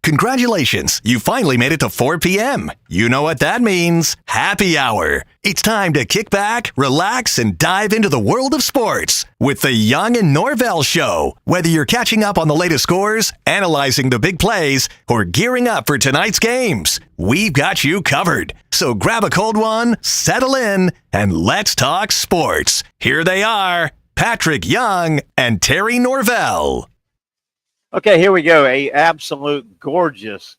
Congratulations, you finally made it to 4 p.m. You know what that means. Happy hour. It's time to kick back, relax, and dive into the world of sports with the Young and Norvelle Show. Whether you're catching up on the latest scores, analyzing the big plays, or gearing up for tonight's games, we've got you covered. So grab a cold one, settle in, and let's talk sports. Here they are, Patrick Young and Terry Norvelle. Okay, here we go. A absolute gorgeous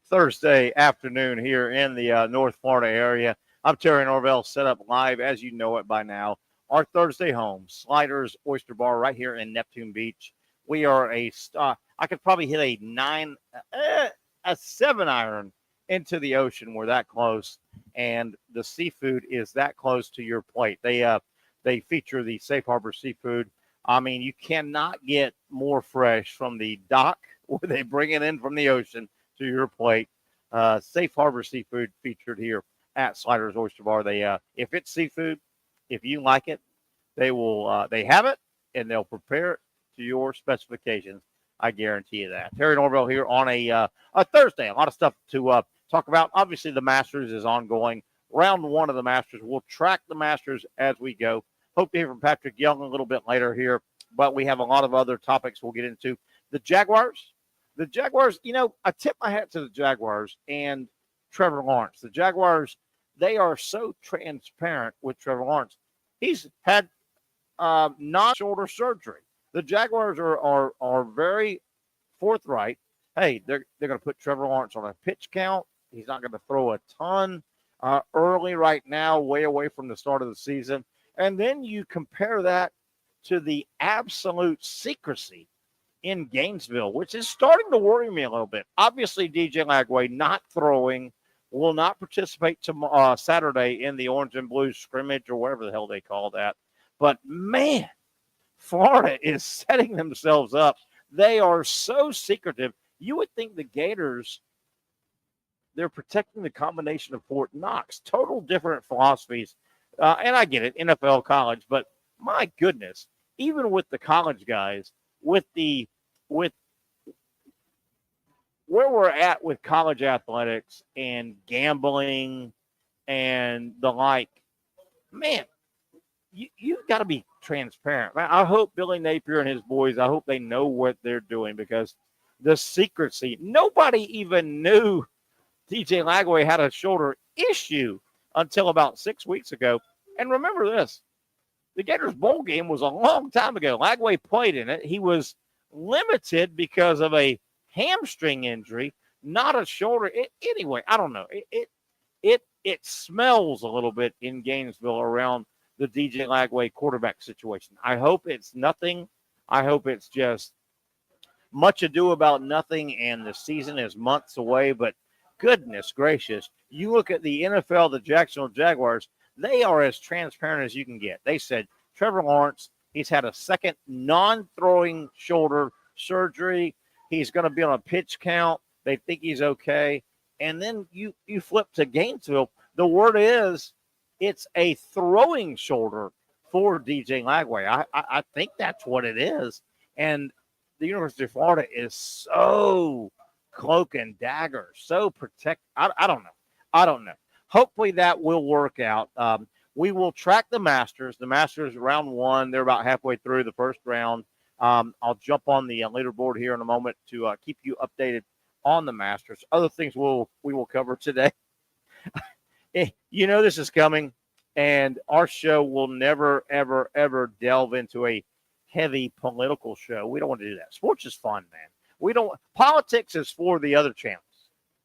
Thursday afternoon here in the North Florida area. I'm Terry Norvelle, set up live, as you know it by now. Our Thursday home, Sliders Oyster Bar, right here in Neptune Beach. We are I could probably hit a 7-iron into the ocean. We're that close, and the seafood is that close to your plate. They feature the Safe Harbor seafood. I mean, you cannot get more fresh from the dock where they bring it in from the ocean to your plate. Safe Harbor seafood featured here at Sliders Oyster Bar. If it's seafood, if you like it, they have it and they'll prepare it to your specifications. I guarantee you that. Terry Norvelle here on a Thursday. A lot of stuff to talk about. Obviously, the Masters is ongoing. Round one of the Masters. We'll track the Masters as we go. Hope to hear from Patrick Young a little bit later here, but we have a lot of other topics we'll get into. The Jaguars, I tip my hat to the Jaguars and Trevor Lawrence. The Jaguars, they are so transparent with Trevor Lawrence. He's had non-shoulder surgery. The Jaguars are very forthright. Hey, they're going to put Trevor Lawrence on a pitch count. He's not going to throw a ton early right now, way away from the start of the season. And then you compare that to the absolute secrecy in Gainesville, which is starting to worry me a little bit. Obviously, DJ Lagway not throwing, will not participate Saturday in the Orange and Blue scrimmage or whatever the hell they call that. But, man, Florida is setting themselves up. They are so secretive. You would think the Gators, they're protecting the combination of Fort Knox. Total different philosophies. And I get it, NFL, college, but my goodness, even with the college guys, with where we're at with college athletics and gambling and the like, man, you've got to be transparent. I hope Billy Napier and his boys, I hope they know what they're doing, because the secrecy, nobody even knew DJ Lagway had a shoulder issue until about 6 weeks ago. And remember this, the Gators bowl game was a long time ago. Lagway played in it. He was limited because of a hamstring injury, not a shoulder. Anyway, I don't know. It smells a little bit in Gainesville around the DJ Lagway quarterback situation. I hope it's nothing. I hope it's just much ado about nothing, and the season is months away, but goodness gracious, you look at the NFL, the Jacksonville Jaguars, they are as transparent as you can get. They said Trevor Lawrence, he's had a second non-throwing shoulder surgery. He's going to be on a pitch count. They think he's okay. And then you flip to Gainesville. The word is it's a throwing shoulder for DJ Lagway. I think that's what it is. And the University of Florida is so cloak and dagger, so protect. I don't know. I don't know. Hopefully that will work out. We will track the Masters. The Masters round one. They're about halfway through the first round. I'll jump on the leaderboard here in a moment to keep you updated on the Masters. Other things we will cover today. You know this is coming, and our show will never, ever, ever delve into a heavy political show. We don't want to do that. Sports is fun, man. We don't. Politics is for the other channels.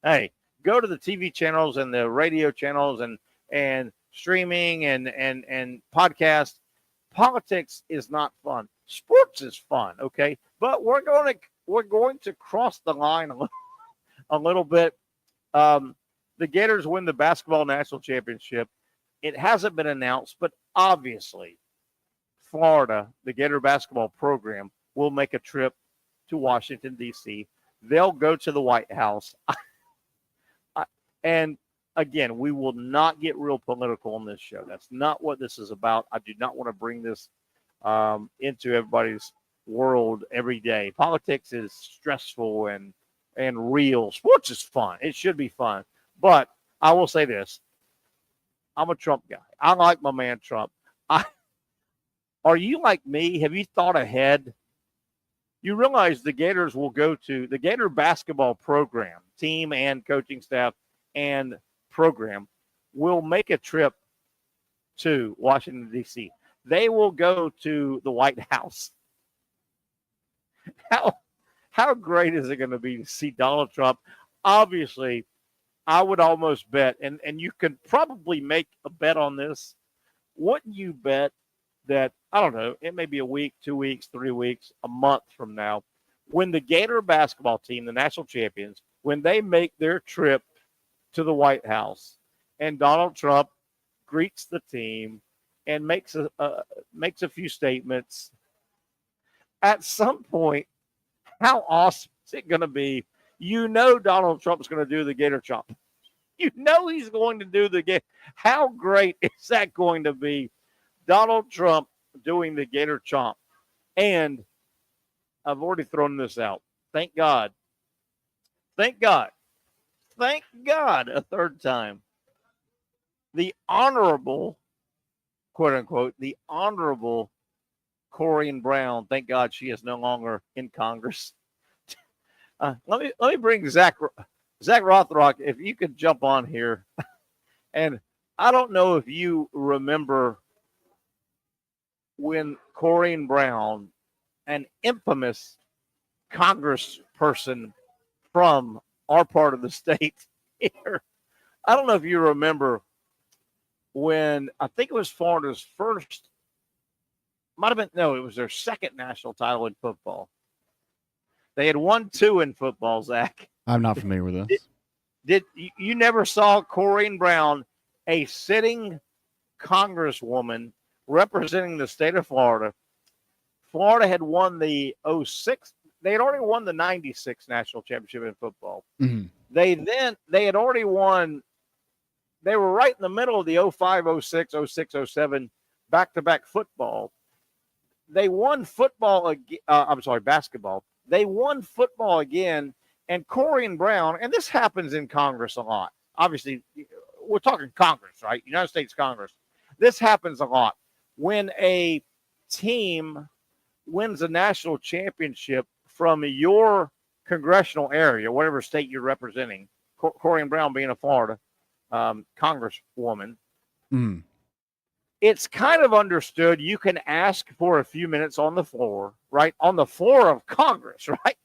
Hey, go to the TV channels and the radio channels and streaming and podcast. Politics is not fun. Sports is fun, okay? But we're going to cross the line a little bit. The Gators win the basketball national championship. It hasn't been announced, but obviously Florida, the Gator basketball program, will make a trip to Washington, D.C. They'll go to the White House. And again, we will not get real political on this show. That's not what this is about. I do not want to bring this into everybody's world every day. Politics is stressful and real. Sports is fun. It should be fun. But I will say this. I'm a Trump guy. I like my man Trump. Are you like me? Have you thought ahead? You realize the Gators will go to the Gator basketball program, team and coaching staff and program will make a trip to Washington, D.C. They will go to the White House. How great is it going to be to see Donald Trump? Obviously, I would almost bet, and you could probably make a bet on this. Wouldn't you bet that, I don't know, it may be a week, 2 weeks, 3 weeks, a month from now, when the Gator basketball team, the national champions, when they make their trip to the White House and Donald Trump greets the team and makes a few statements, at some point, how awesome is it going to be? You know Donald Trump's going to do the Gator Chomp. You know he's going to do the Gator. How great is that going to be? Donald Trump doing the Gator Chomp. And I've already thrown this out. Thank God. Thank God. Thank God a third time. The honorable, quote unquote, the honorable Corrine Brown. Thank God she is no longer in Congress. Let me bring Zach Rothrock, if you could jump on here. And I don't know if you remember when Corrine Brown, an infamous congressperson from our part of the state here, I don't know if you remember when, I think it was Florida's first, might have been, no, it was their second national title in football. They had won 2 in football, Zach. I'm not familiar with this. Did you never saw Corrine Brown, a sitting congresswoman representing the state of Florida? Florida had won the 06. They had already won the 96 national championship in football. Mm-hmm. They had already won. They were right in the middle of the 05, 06, 06, 07 back-to-back football. They won football. Basketball. They won football again, and Corrine Brown, and this happens in Congress a lot. Obviously, we're talking Congress, right? United States Congress. This happens a lot. When a team wins a national championship from your congressional area, whatever state you're representing, Corrine Brown being a Florida congresswoman, it's kind of understood you can ask for a few minutes on the floor, right? On the floor of Congress, right?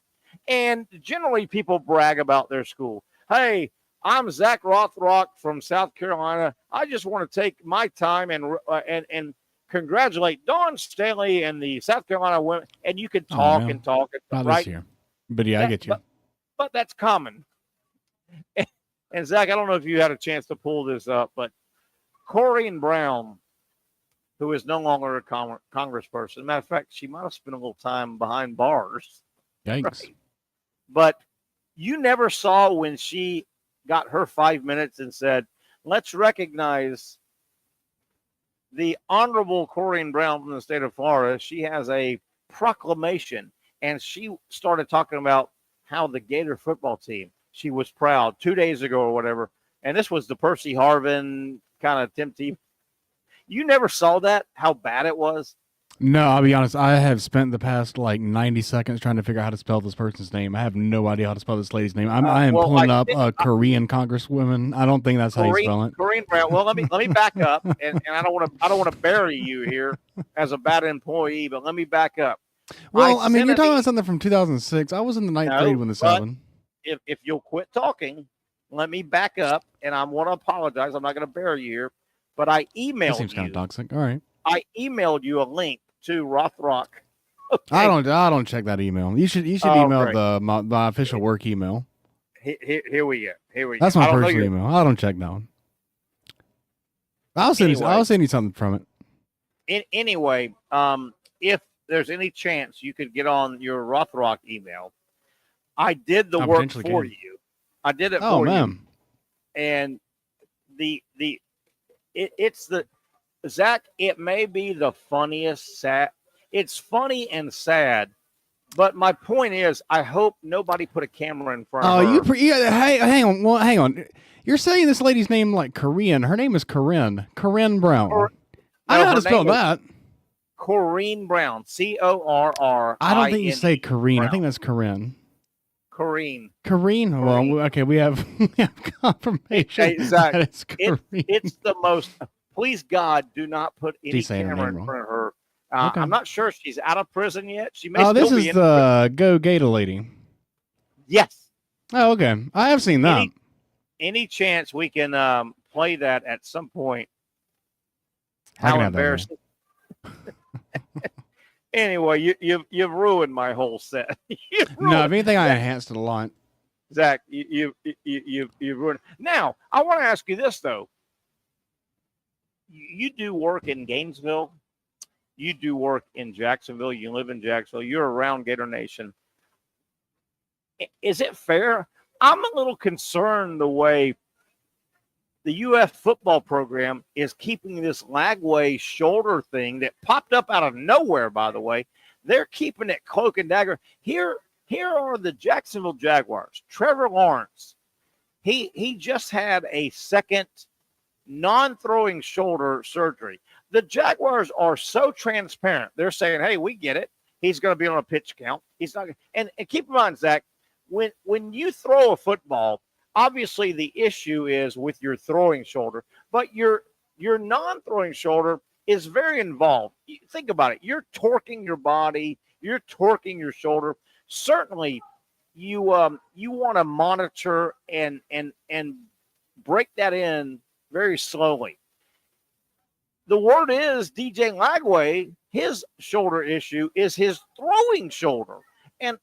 And generally people brag about their school. Hey, I'm Zach Rothrock from South Carolina. I just want to take my time and congratulate Dawn Staley and the South Carolina women. And you can talk and talk. Not right? this year. But yeah, I get you. But that's common. And Zach, I don't know if you had a chance to pull this up, but Corrine Brown, who is no longer a congressperson. Matter of fact, she might have spent a little time behind bars. Yikes. Right? But you never saw when she got her 5 minutes and said, let's recognize the Honorable Corrine Brown from the state of Florida. She has a proclamation. and she started talking about how the Gator football team, she was proud 2 days ago or whatever. And this was the Percy Harvin kind of Tim team. You never saw that, how bad it was? No, I'll be honest. I have spent the past 90 seconds trying to figure out how to spell this person's name. I have no idea how to spell this lady's name. I am pulling up a Korean congresswoman. I don't think that's how you spell it. Corrine Brown. Well, let me back up, and I don't want to bury you here as a bad employee, but let me back up. Well, I mean, you're talking about something from 2006. I was in the ninth grade when this happened. If you'll quit talking, let me back up, and I want to apologize. I'm not going to bury you here, but I emailed you. Seems kind of toxic. All right. I emailed you a link to Rothrock. Okay. I don't check that email. You should email my official work email. Here we go. That's my personal email. I don't check that one. I'll send you something from it. Anyway, if there's any chance you could get on your Rothrock email, I did the work for you. I did it for you. And it's the Zach, it may be the funniest, sad. It's funny and sad, but my point is, I hope nobody put a camera in front of her. Hang on. Well, hang on. You're saying this lady's name like Korean. Her name is Corrine Brown. I know how to spell that. Corrine Brown. Corrin. I don't think you say Corrine. I think that's Corinne. Corrine. Well, okay, we have confirmation. Hey, Zach, that it's Corrine. It's the most. Please God, do not put any camera in front of her. Okay. I'm not sure if she's out of prison yet. She may. This is the Go Gator lady. Yes. Oh, okay. I have seen that. Any chance we can play that at some point? How embarrassing! Anyway, you've ruined my whole set. No, if anything, I enhanced it a lot. Zach, you ruined. Now, I want to ask you this though. You do work in Gainesville. You do work in Jacksonville. You live in Jacksonville. You're around Gator Nation. Is it fair? I'm a little concerned the way the UF football program is keeping this Lagway shoulder thing that popped up out of nowhere, by the way. They're keeping it cloak and dagger. Here are the Jacksonville Jaguars. Trevor Lawrence. He just had a second non-throwing shoulder surgery. The Jaguars are so transparent. They're saying, hey, we get it. He's going to be on a pitch count. He's not. And keep in mind, Zach, when you throw a football, obviously the issue is with your throwing shoulder, but your non-throwing shoulder is very involved. Think about it. You're torquing your body. You're torquing your shoulder. Certainly, you want to monitor and break that in very slowly. The word is DJ Lagway, his shoulder issue is his throwing shoulder. And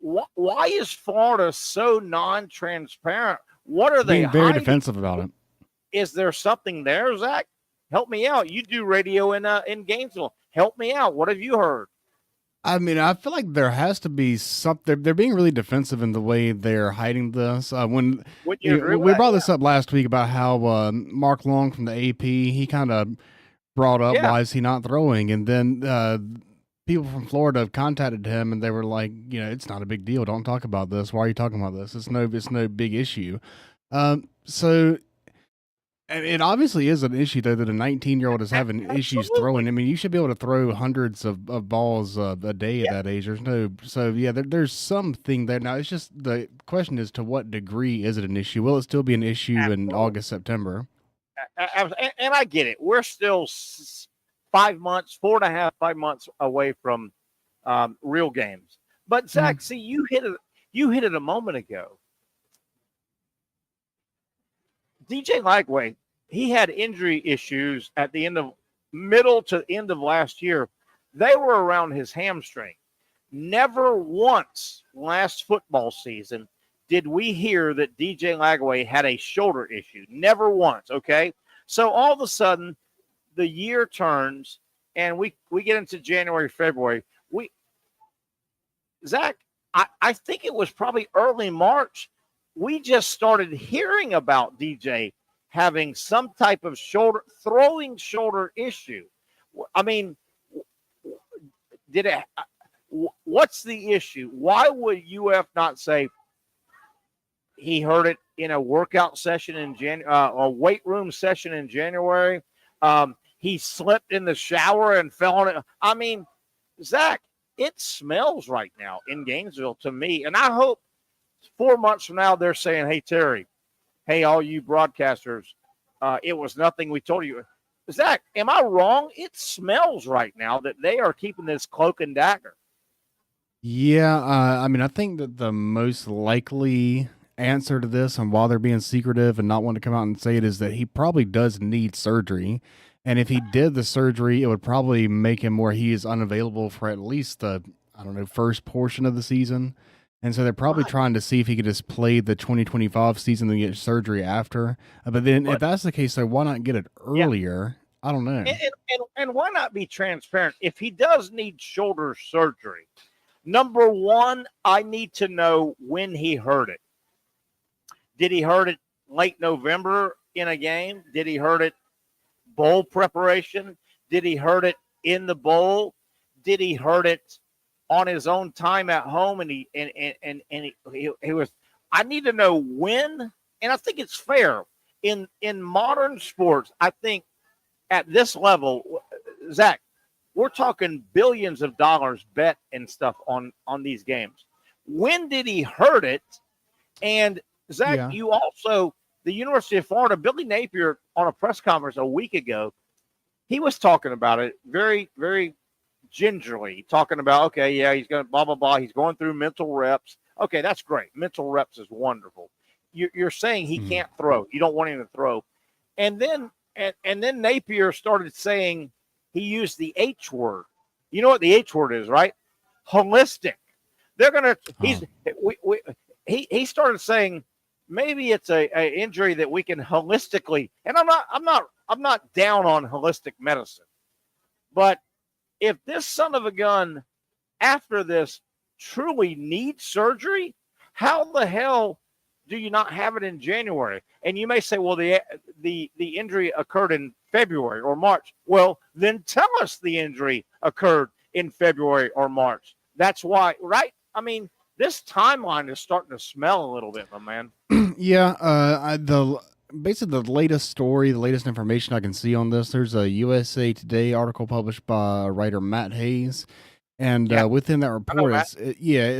why is Florida so non-transparent? What are they being very defensive about it? Is there something there, Zach? Help me out. You do radio in Gainesville. Help me out. What have you heard? I mean, I feel like there has to be something. They're being really defensive in the way they're hiding this. We brought this up last week about how Mark Long from the AP, he kind of brought up, why is he not throwing? And then people from Florida have contacted him, and they were like, it's not a big deal. Don't talk about this. Why are you talking about this? It's no big issue. So it obviously is an issue, though, that a 19-year-old is having issues throwing. I mean, you should be able to throw hundreds of balls a day at that age. There's something there. Now, it's just the question is, to what degree is it an issue? Will it still be an issue in August, September? And I get it. We're still 5 months, 4.5, 5 months away from real games. But, Zach, see, you hit it a moment ago. DJ Lagway, he had injury issues at the middle to end of last year. They were around his hamstring. Never once last football season did we hear that DJ Lagway had a shoulder issue. Never once, okay? So all of a sudden, the year turns, and we get into January, February. Zach, I think it was probably early March. We just started hearing about DJ having some type of throwing shoulder issue. I mean, What's the issue? Why would UF not say he heard it in a workout session in a weight room session in January? He slipped in the shower and fell on it. I mean, Zach, it smells right now in Gainesville to me. And I hope 4 months from now they're saying, hey, Terry, hey, all you broadcasters, it was nothing we told you. Zach, am I wrong? It smells right now that they are keeping this cloak and dagger. Yeah, I mean, I think that the most likely answer to this and why they're being secretive and not wanting to come out and say it is that he probably does need surgery. And if he did the surgery, it would probably make him where he is unavailable for at least the, first portion of the season. And so they're probably trying to see if he could just play the 2025 season and get surgery after. But then if that's the case, so why not get it earlier? Yeah. I don't know. And why not be transparent? If he does need shoulder surgery, number one, I need to know when he hurt it. Did he hurt it late November in a game? Did he hurt it bowl preparation? Did he hurt it in the bowl? Did he hurt it on his own time at home? And he was. I need to know when, and I think it's fair in modern sports. I think at this level, Zach, we're talking billions of dollars bet and stuff on these games. When did he hurt it? And Zach, you also, the University of Florida, Billy Napier on a press conference a week ago, he was talking about it very, very gingerly, talking about, okay, yeah, he's going to blah, blah, blah. He's going through mental reps. Okay, that's great. Mental reps is wonderful. You're saying he can't throw. You don't want him to throw. And then Napier started saying he used the H word. You know what the H word is, right? Holistic. They're going to he started saying maybe it's a injury that we can holistically, and I'm not down on holistic medicine. But if this son of a gun after this truly needs surgery, how the hell do you not have it in January? And you may say, well, the injury occurred in February or March. Well, then tell us the injury occurred in February or March. That's why, right? I mean, this timeline is starting to smell a little bit, my man. Yeah, basically the latest story, the latest information I can see on this, there's a USA Today article published by writer Matt Hayes. And within that report,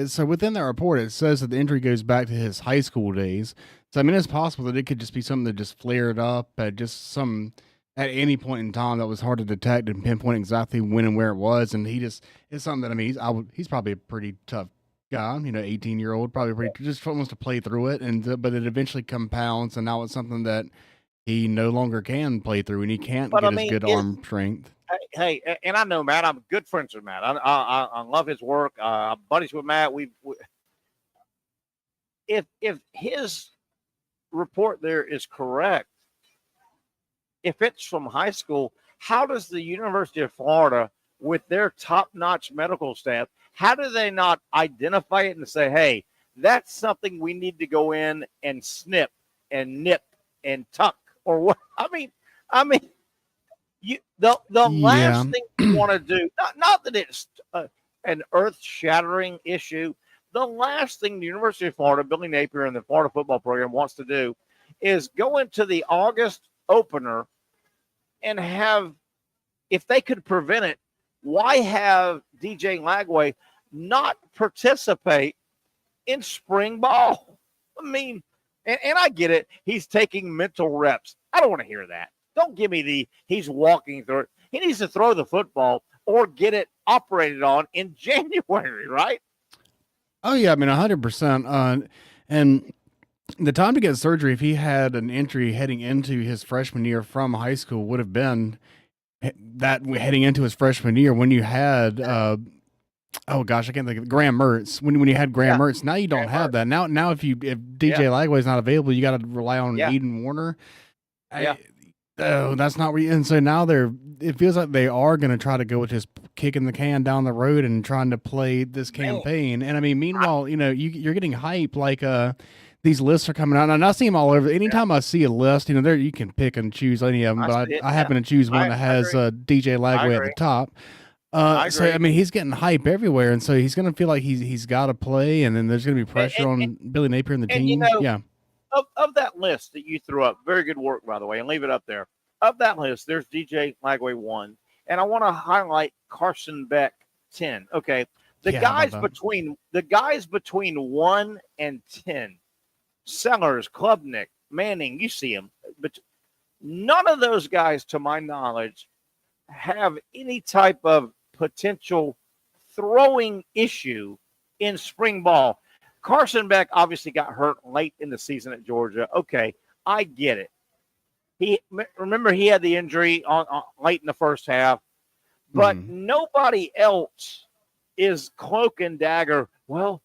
so within that report, it says that the injury goes back to his high school days. So, I mean, it's possible that it could just be something that just flared up at any point in time that was hard to detect and pinpoint exactly when and where it was. And it's something that, I mean, he's probably a pretty tough guy, 18-year-old, probably just wants to play through it. But it eventually compounds, and now it's something that he no longer can play through, and he can't get his good arm strength. Hey, and I know Matt. I'm good friends with Matt. I love his work. I'm buddies with Matt. If his report there is correct, if it's from high school, how does the University of Florida, with their top-notch medical staff, how do they not identify it and say, hey, that's something we need to go in and snip and nip and tuck or what? I mean. The last thing you want to do, not that it's an earth-shattering issue, the last thing the University of Florida, Billy Napier, and the Florida football program wants to do is go into the August opener and have, if they could prevent it, why have DJ Lagway not participate in spring ball? I mean, and I get it. He's taking mental reps. I don't want to hear that. Don't give me he's walking through it. He needs to throw the football or get it operated on in January, right? Oh, yeah. I mean, 100%. And the time to get surgery, if he had an injury heading into his freshman year from high school, would have been that heading into his freshman year when you had, I can't think of Graham Mertz. When you had Graham Mertz, now you don't have that. Now if DJ Lagway is not available, you got to rely on Eden Warner. That's not where and so now it feels like they are going to try to go with just kicking the can down the road and trying to play this campaign. And I mean, meanwhile, you're getting hype like these lists are coming out, and I see them all over. Anytime I see a list, there you can pick and choose any of them, but I happen to choose one that has DJ Lagway at the top. I mean, he's getting hype everywhere, and so he's going to feel like he's got to play, and then there's going to be pressure on Billy Napier and the team. Of that list that you threw up, very good work, by the way, and leave it up there. Of that list, there's DJ Lagway 1, and I want to highlight Carson Beck 10. Okay, the guys between 1 and 10, Sellers, Klubnik, Manning, you see them, but none of those guys, to my knowledge, have any type of potential throwing issue in spring ball. Carson Beck obviously got hurt late in the season at Georgia. Okay, I get it. He had the injury on late in the first half, but nobody else is cloak and dagger. Well,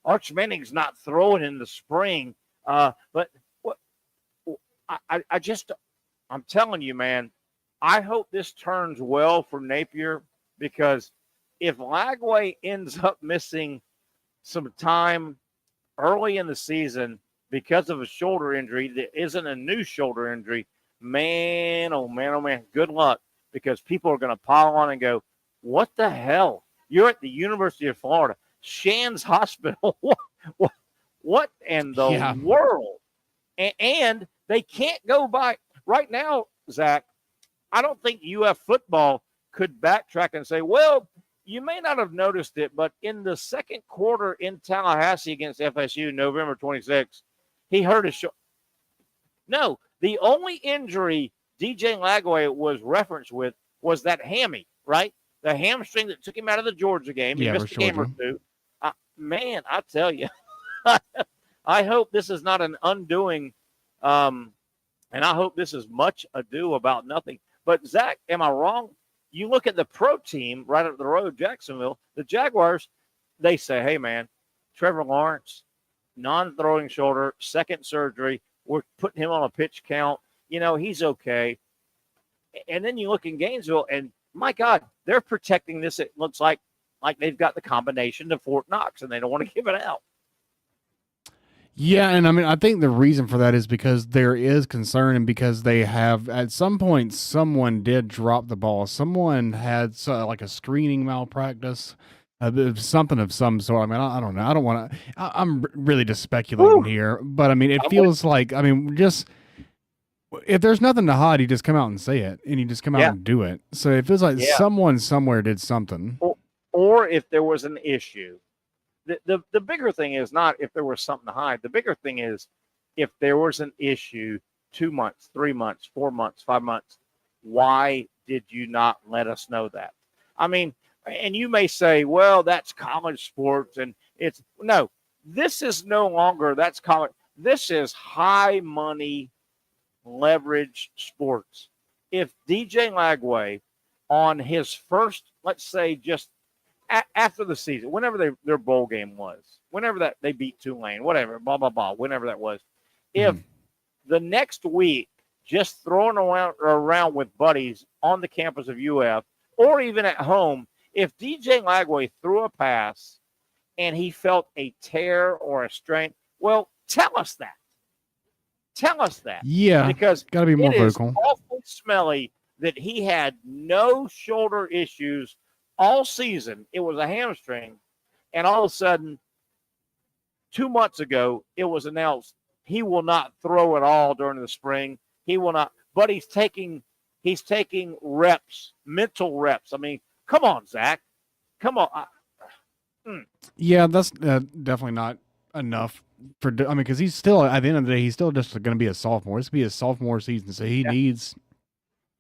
Arch Manning's not throwing in the spring, but I'm telling you, man, I hope this turns well for Napier, because if Lagway ends up missing some time early in the season because of a shoulder injury that isn't a new shoulder injury, man, oh man, good luck, because people are going to pile on and go, what the hell? You're at the University of Florida, Shands Hospital. What in the world? And they can't go by right now, Zach. I don't think UF football could backtrack and say, well, you may not have noticed it, but in the second quarter in Tallahassee against FSU, November 26th, he hurt his shoulder. No, the only injury DJ Lagway was referenced with was that hammy, right? The hamstring that took him out of the Georgia game. He missed a game or two. Man, I tell you, I hope this is not an undoing, and I hope this is much ado about nothing. But, Zach, am I wrong? You look at the pro team right up the road, Jacksonville, the Jaguars, they say, hey, man, Trevor Lawrence, non-throwing shoulder, second surgery. We're putting him on a pitch count. He's okay. And then you look in Gainesville, and, my God, they're protecting this. It looks like they've got the combination to Fort Knox, and they don't want to give it out. Yeah, and I mean, I think the reason for that is because there is concern, and because they have, at some point, someone did drop the ball. Someone had like a screening malpractice, something of some sort. I mean, I don't know. I don't want to. I'm really just speculating here, but I mean, it feels like, I mean, just if there's nothing to hide, you just come out and say it, and you just come out and do it. So it feels like someone somewhere did something, or if there was an issue. The bigger thing is not if there was something to hide. The bigger thing is if there was an issue 2 months, 3 months, 4 months, 5 months, why did you not let us know that? I mean, and you may say, well, that's college sports, and this is no longer, that's college. This is high money leverage sports. If DJ Lagway on his first, let's say, just after the season, whenever their bowl game was, whenever that they beat Tulane, whatever, blah, blah, blah, whenever that was, if the next week, just throwing around with buddies on the campus of UF or even at home, if DJ Lagway threw a pass and he felt a tear or a strain, well, tell us that. Tell us that. Yeah, because got to be more vocal. It is awfully smelly that he had no shoulder issues all season. It was a hamstring, and all of a sudden, 2 months ago, it was announced he will not throw at all during the spring. He will not, but he's taking reps, mental reps. I mean, come on, Zach. Come on. Yeah, that's definitely not enough because he's still, at the end of the day, he's still just going to be a sophomore. It's going to be a sophomore season, so he needs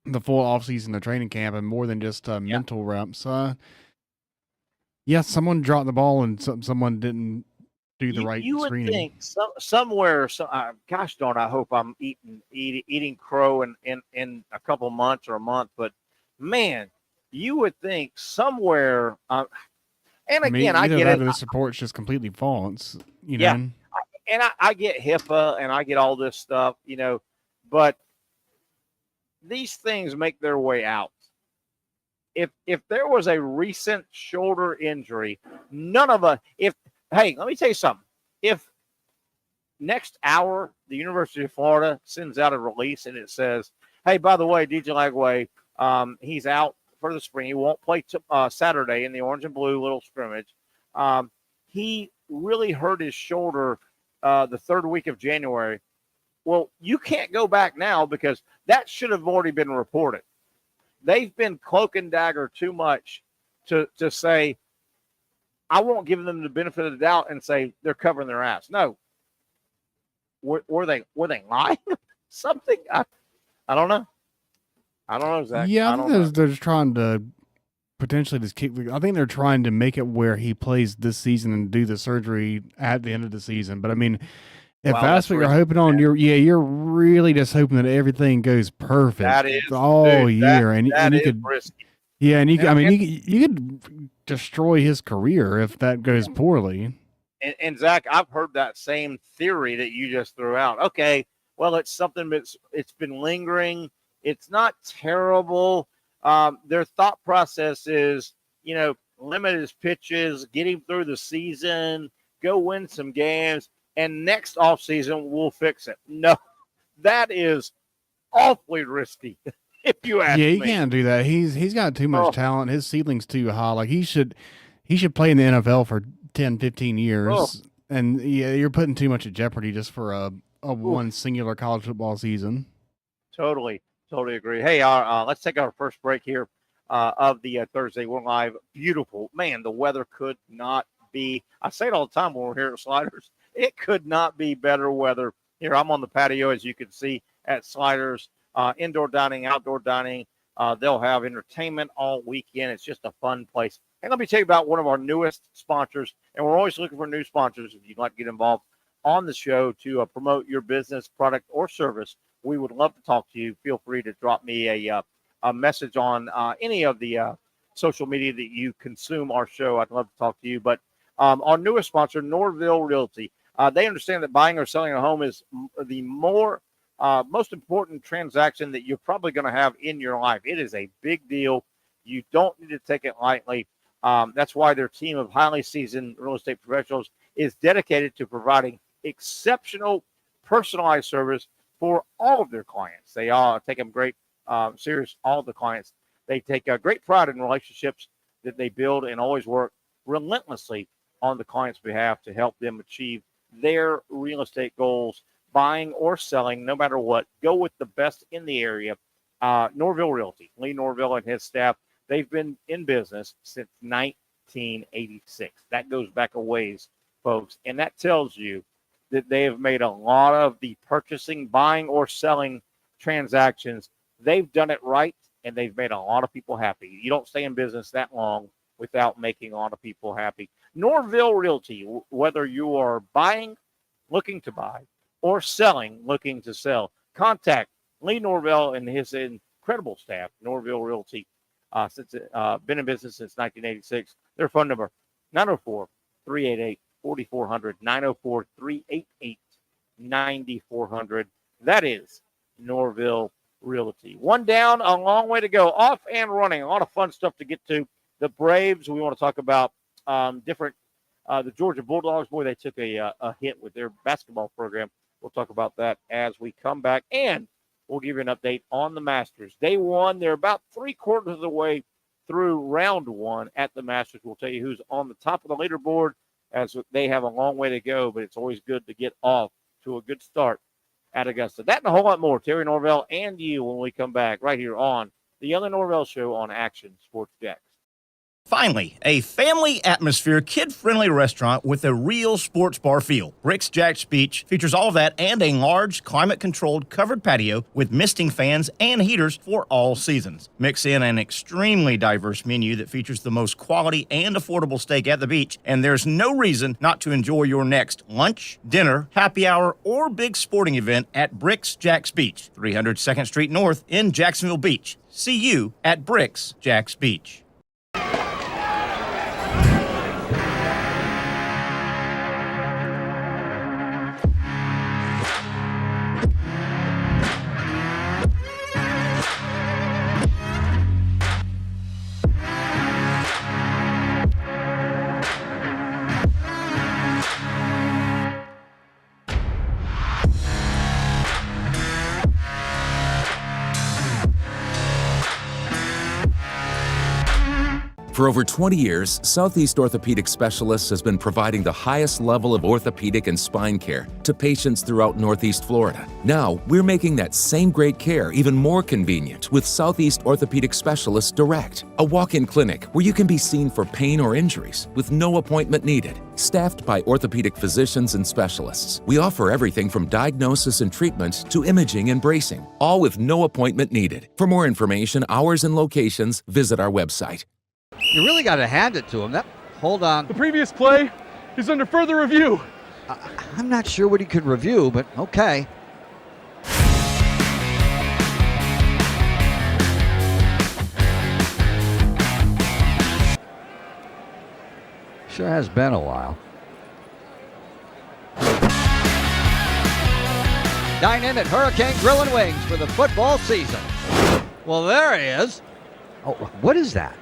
the full offseason of training camp and more than just mental reps. Someone dropped the ball and someone didn't do the right you would screening. Think somewhere, gosh darn, I hope I'm eating crow in a couple months or a month, but man, you would think somewhere, and again, I get it. The support's just completely false, know? And I get HIPAA and I get all this stuff, but these things make their way out. If there was a recent shoulder injury, none of us, hey, let me tell you something. If next hour the University of Florida sends out a release and it says, hey, by the way, DJ Lagway, he's out for the spring. He won't play Saturday in the orange and blue little scrimmage. He really hurt his shoulder the third week of January. Well, you can't go back now because that should have already been reported. They've been cloak and dagger too much to say, I won't give them the benefit of the doubt and say they're covering their ass. No. Were they lying? Something? I don't know. I don't know, Zach. Yeah, I think they're just trying to potentially just kick. I think they're trying to make it where he plays this season and do the surgery at the end of the season. But I mean, if that's what you're hoping on, you're really just hoping that everything goes perfect. That is all year, and you could risky. Yeah, and you could destroy his career if that goes poorly. And Zach, I've heard that same theory that you just threw out. Okay, well, it's something that's it's been lingering. It's not terrible. Their thought process is, limit his pitches, get him through the season, go win some games, and next offseason we'll fix it. No, that is awfully risky. If you ask me. Yeah, he can't do that. He's got too much talent. His ceiling's too high. Like he should play in the NFL for 10, 15 years. And yeah, you're putting too much at jeopardy just for a one singular college football season. Totally agree. Hey, let's take our first break here of the Thursday. We're live. Beautiful. Man, the weather could not be, I say it all the time when we're here at Sliders, it could not be better weather. Here, I'm on the patio, as you can see, at Sliders. Indoor dining, outdoor dining. They'll have entertainment all weekend. It's just a fun place. And let me tell you about one of our newest sponsors. And we're always looking for new sponsors. If you'd like to get involved on the show to promote your business, product, or service, we would love to talk to you. Feel free to drop me a message on any of the social media that you consume our show. I'd love to talk to you. But our newest sponsor, Norvelle Realty, they understand that buying or selling a home is the most important transaction that you're probably going to have in your life. It is a big deal. You don't need to take it lightly. That's why their team of highly seasoned real estate professionals is dedicated to providing exceptional personalized service for all of their clients. They all take them great serious, all of the clients. They take great pride in relationships that they build and always work relentlessly on the client's behalf to help them achieve their real estate goals, buying or selling, no matter what. Go with the best in the area. Norvelle Realty, Lee Norvelle and his staff, they've been in business since 1986. That goes back a ways, folks. And that tells you that they have made a lot of the purchasing, buying, or selling transactions. They've done it right, and they've made a lot of people happy. You don't stay in business that long without making a lot of people happy. Norvelle Realty, whether you are buying, looking to buy, or selling, looking to sell, contact Lee Norvelle and his incredible staff, Norvelle Realty, been in business since 1986. Their phone number, 904-388-4400, 904-388-9400. That is Norvelle Realty. One down, a long way to go. Off and running. A lot of fun stuff to get to. The Braves, we want to talk about different. The Georgia Bulldogs, boy, they took a hit with their basketball program. We'll talk about that as we come back. And we'll give you an update on the Masters. Day one, they're about 3/4 of the way through round one at the Masters. We'll tell you who's on the top of the leaderboard as they have a long way to go, but it's always good to get off to a good start at Augusta. That and a whole lot more. Terry Norvelle and you when we come back right here on the Young and Norvelle Show on Action Sports Jax. Finally, a family atmosphere, kid-friendly restaurant with a real sports bar feel. Bricks Jax Beach features all of that and a large, climate-controlled covered patio with misting fans and heaters for all seasons. Mix in an extremely diverse menu that features the most quality and affordable steak at the beach, and there's no reason not to enjoy your next lunch, dinner, happy hour, or big sporting event at Bricks Jax Beach, 300 2nd Street North in Jacksonville Beach. See you at Bricks Jax Beach. For over 20 years, Southeast Orthopedic Specialists has been providing the highest level of orthopedic and spine care to patients throughout Northeast Florida. Now, we're making that same great care even more convenient with Southeast Orthopedic Specialists Direct, a walk-in clinic where you can be seen for pain or injuries with no appointment needed. Staffed by orthopedic physicians and specialists, we offer everything from diagnosis and treatment to imaging and bracing, all with no appointment needed. For more information, hours, and locations, visit our website. You really got to hand it to him. Hold on. The previous play is under further review. I'm not sure what he could review, but okay. Sure has been a while. Dynamic Hurricane Grill and Wings for the football season. Well, there he is. Oh, what is that?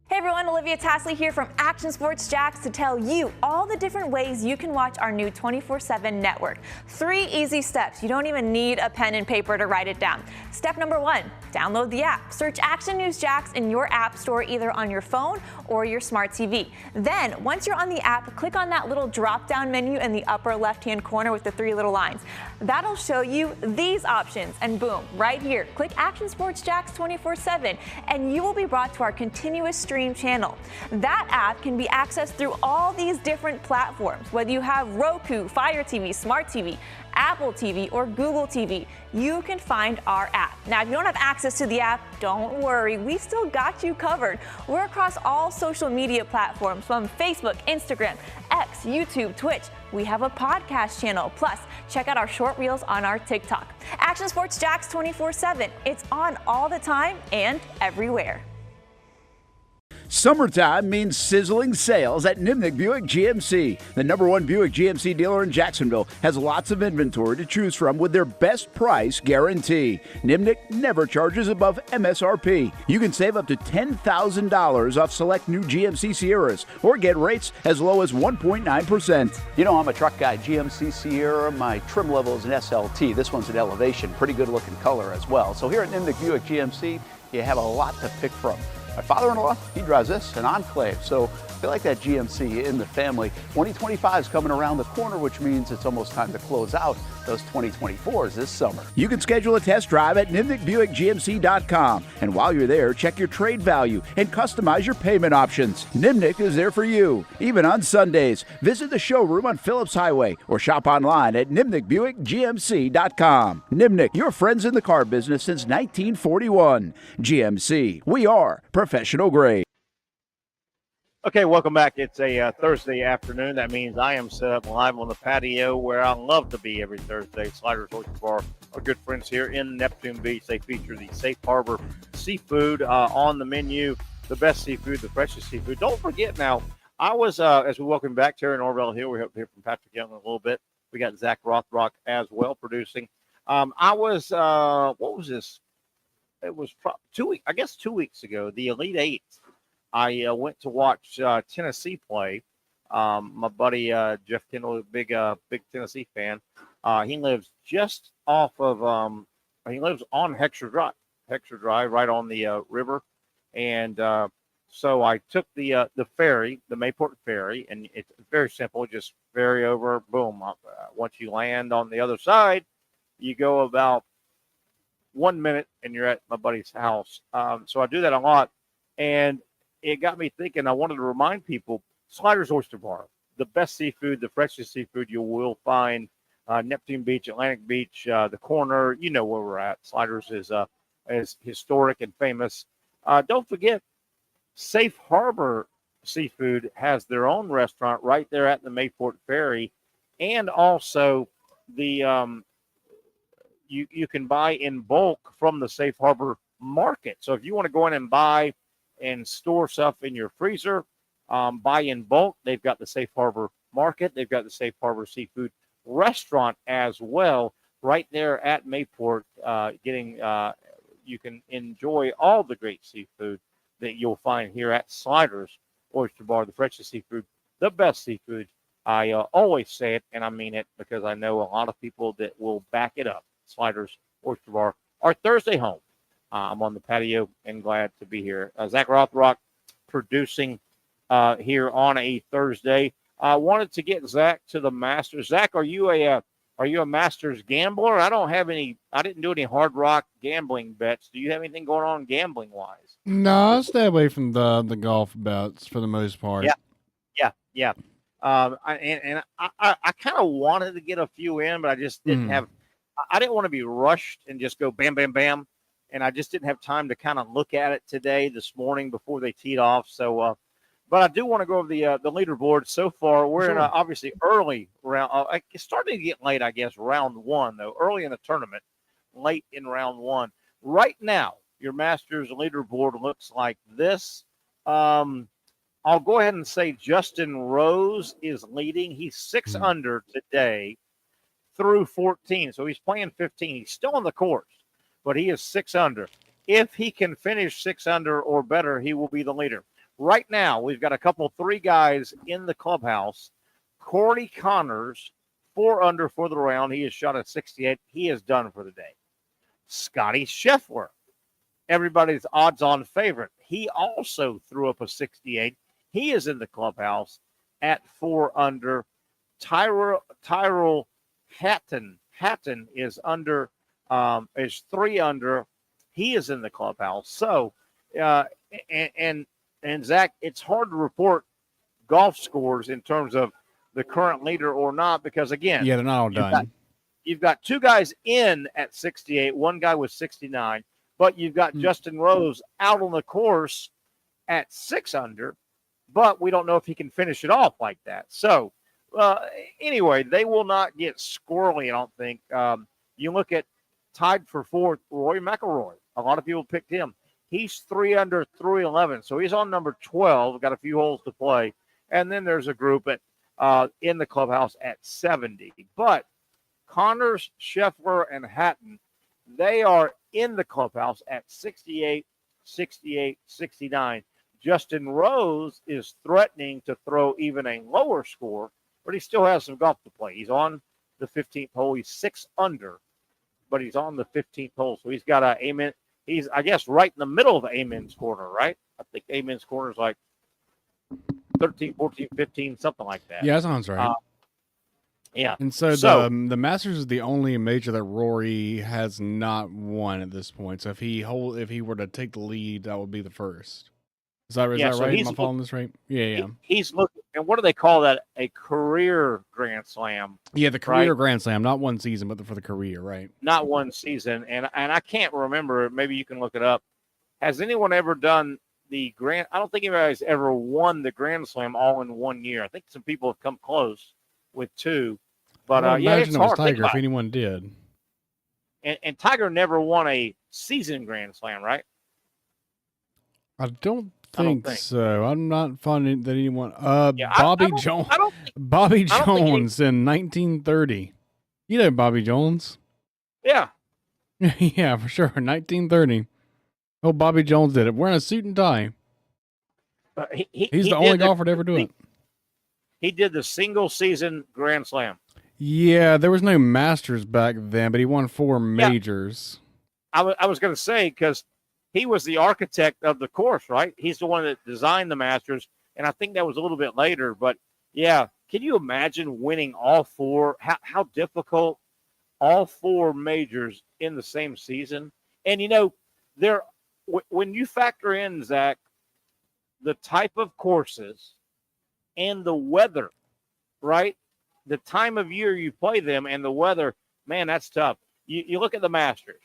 Hey everyone, Olivia Tasley here from Action Sports Jax to tell you all the different ways you can watch our new 24/7 network. 3 easy steps. You don't even need a pen and paper to write it down. Step number 1, download the app. Search Action News Jax in your app store either on your phone or your smart TV. Then, once you're on the app, click on that little drop-down menu in the upper left-hand corner with the 3 little lines. That'll show you these options, and boom, right here, click Action Sports Jax 24/7, and you will be brought to our continuous stream channel. That app can be accessed through all these different platforms, whether you have Roku, Fire TV, Smart TV, Apple TV, or Google TV. You can find our app. Now, if you don't have access to the app, don't worry, we still got you covered. We're across all social media platforms from Facebook, Instagram, X, YouTube, Twitch. We have a podcast channel. Plus, check out our short reels on our TikTok. Action Sports Jax 24/7. It's on all the time and everywhere. Summertime means sizzling sales at Nimnick Buick GMC. The #1 Buick GMC dealer in Jacksonville has lots of inventory to choose from with their best price guarantee. Nimnick never charges above MSRP. You can save up to $10,000 off select new GMC Sierras or get rates as low as 1.9%. You know, I'm a truck guy. GMC Sierra, my trim level is an SLT. This one's an Elevation. Pretty good looking color as well. So here at Nimnick Buick GMC, you have a lot to pick from. My father-in-law, he drives this, an Enclave, so I feel like that GMC in the family. 2025 is coming around the corner, which means it's almost time to close out those 2024s this summer. You can schedule a test drive at NimnickBuickGMC.com, and while you're there, check your trade value and customize your payment options. Nimnick is there for you, even on Sundays. Visit the showroom on Phillips Highway or shop online at NimnickBuickGMC.com. Nimnick, your friends in the car business since 1941. GMC, we are professional grade. Okay, welcome back. It's a Thursday afternoon. That means I am set up live on the patio where I love to be every Thursday. Sliders Oyster Bar, our good friends here in Neptune Beach. They feature the Safe Harbor seafood on the menu, the best seafood, the freshest seafood. Don't forget now, I was, as we welcome back Terry Norvelle here, we hope to hear from Patrick Young in a little bit. We got Zach Rothrock as well producing. I was, what was this? It was 2 weeks, I guess 2 weeks ago, the Elite Eight. I went to watch Tennessee play. My buddy Jeff Kendall, big Tennessee fan. He lives just off of he lives on Heckscher Drive, right on the river. And so I took the ferry, the Mayport ferry, and it's very simple. Just ferry over, boom. Once you land on the other side, you go about 1 minute and you're at my buddy's house. So I do that a lot, and it got me thinking. I wanted to remind people, Sliders Oyster Bar, the best seafood, the freshest seafood you will find. Neptune Beach, Atlantic Beach, the corner, you know where we're at. Sliders is historic and famous. Don't forget, Safe Harbor Seafood has their own restaurant right there at the Mayport Ferry, and also the you can buy in bulk from the Safe Harbor Market. So if you want to go in and buy and store stuff in your freezer, buy in bulk, they've got the Safe Harbor Market. They've got the Safe Harbor Seafood Restaurant as well, right there at Mayport. You can enjoy all the great seafood that you'll find here at Sliders Oyster Bar, the freshest seafood, the best seafood. I always say it, and I mean it, because I know a lot of people that will back it up. Sliders Oyster Bar, our Thursday home. I'm on the patio and glad to be here. Zach Rothrock producing here on a Thursday. I wanted to get Zach to the Masters. Zach, are you a Masters gambler? I didn't do any Hard Rock gambling bets. Do you have anything going on gambling wise? No, I stay away from the golf bets for the most part. Yeah. I kind of wanted to get a few in, but I just didn't have. I didn't want to be rushed and just go bam, bam, bam, and I just didn't have time to kind of look at it this morning before they teed off. So, but I do want to go over the leaderboard. So far, we're in obviously early round. It's starting to get late, I guess. Round one though, early in the tournament, late in round one. Right now, your Masters leaderboard looks like this. I'll go ahead and say Justin Rose is leading. He's 6 under today through 14. So he's playing 15. He's still on the course, but he is 6 under. If he can finish 6 under or better, he will be the leader. Right now, we've got three guys in the clubhouse. Corey Connors, 4 under for the round. He has shot at 68. He is done for the day. Scotty Scheffler, everybody's odds-on favorite. He also threw up a 68. He is in the clubhouse at 4 under. Tyrell Hatton is under, is 3 under. He is in the clubhouse. So, and Zach, it's hard to report golf scores in terms of the current leader or not, because again, they're not all done. You've got 2 guys in at 68, 1 guy with 69, but you've got Justin Rose out on the course at 6 under. But we don't know if he can finish it off like that. So, anyway, they will not get squirrely, I don't think. You look at tied for 4th, Rory McIlroy. A lot of people picked him. He's 3 under through 11, so he's on number 12. Got a few holes to play. And then there's a group in the clubhouse at 70. But Connors, Scheffler, and Hatton, they are in the clubhouse at 68, 68, 69. Justin Rose is threatening to throw even a lower score, but he still has some golf to play. He's on the 15th hole. He's 6 under, but he's on the 15th hole. So he's got Amen. He's, I guess, right in the middle of Amen's corner, right? I think Amen's corner is like 13, 14, 15, something like that. Yeah, that sounds right. Yeah. And so the Masters is the only major that Rory has not won at this point. So if he were to take the lead, that would be the first. Is that right? Am I following this right? Yeah. He's looking, and what do they call that? A career Grand Slam. Yeah, the career Grand Slam, not one season, but for the career, right? Not one season, and I can't remember. Maybe you can look it up. Has anyone ever done the Grand? I don't think anybody's ever won the Grand Slam all in 1 year. I think some people have come close with 2, but imagine it's it was hard. Tiger if anyone did. And Tiger never won a season Grand Slam, right? I don't think so. I'm not finding that anyone. Bobby Jones. Bobby Jones in 1930. You know Bobby Jones? Yeah. Yeah, for sure. 1930. Oh, Bobby Jones did it. Wearing a suit and tie. He's the only golfer to ever do it. He did the single season Grand Slam. Yeah, there was no Masters back then, but he won 4 majors. I was going to say, because he was the architect of the course, right? He's the one that designed the Masters, and I think that was a little bit later. But, yeah, can you imagine winning all 4? How difficult all 4 majors in the same season? And, when you factor in, Zach, the type of courses and the weather, right? The time of year you play them and the weather, man, that's tough. You look at the Masters.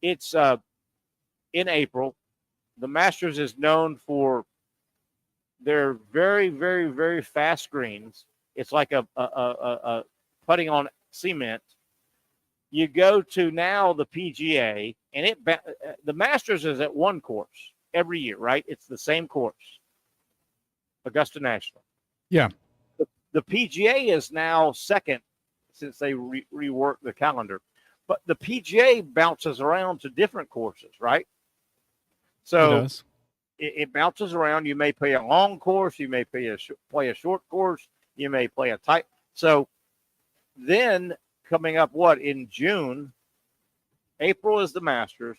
It's in April. The Masters is known for their very, very, very fast greens. It's like a putting on cement. You go to now the PGA, and the Masters is at one course every year, right? It's the same course, Augusta National. Yeah. The PGA is now second since they reworked the calendar. But the PGA bounces around to different courses, right? So it bounces around. You may play a long course. You may play a short course. You may play a tight. So then coming up, in June, April is the Masters.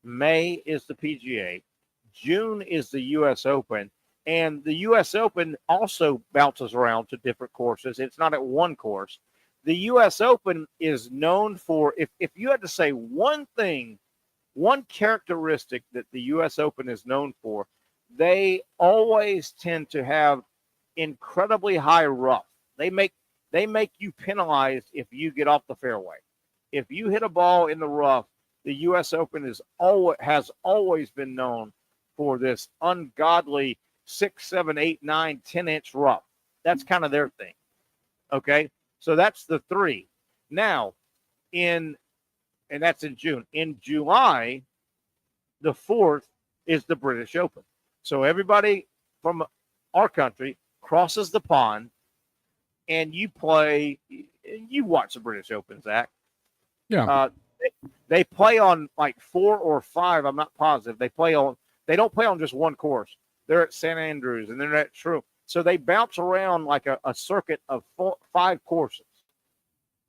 May is the PGA. June is the U.S. Open. And the U.S. Open also bounces around to different courses. It's not at one course. The U.S. Open is known for, if you had to say one thing, one characteristic that the U.S. Open is known for, they always tend to have incredibly high rough. They make you penalized if you get off the fairway. If you hit a ball in the rough, the U.S. Open has always been known for this ungodly 6, 7, 8, 9, 10-inch rough. That's kind of their thing. Okay, so that's the 3. Now, and that's in June. In July, the 4th is the British Open. So everybody from our country crosses the pond, and you play. You watch the British Open, Zach. Yeah. They play on like 4 or 5. I'm not positive. They don't play on just one course. They're at St. Andrews and they're at True. So they bounce around like a circuit of 5 courses,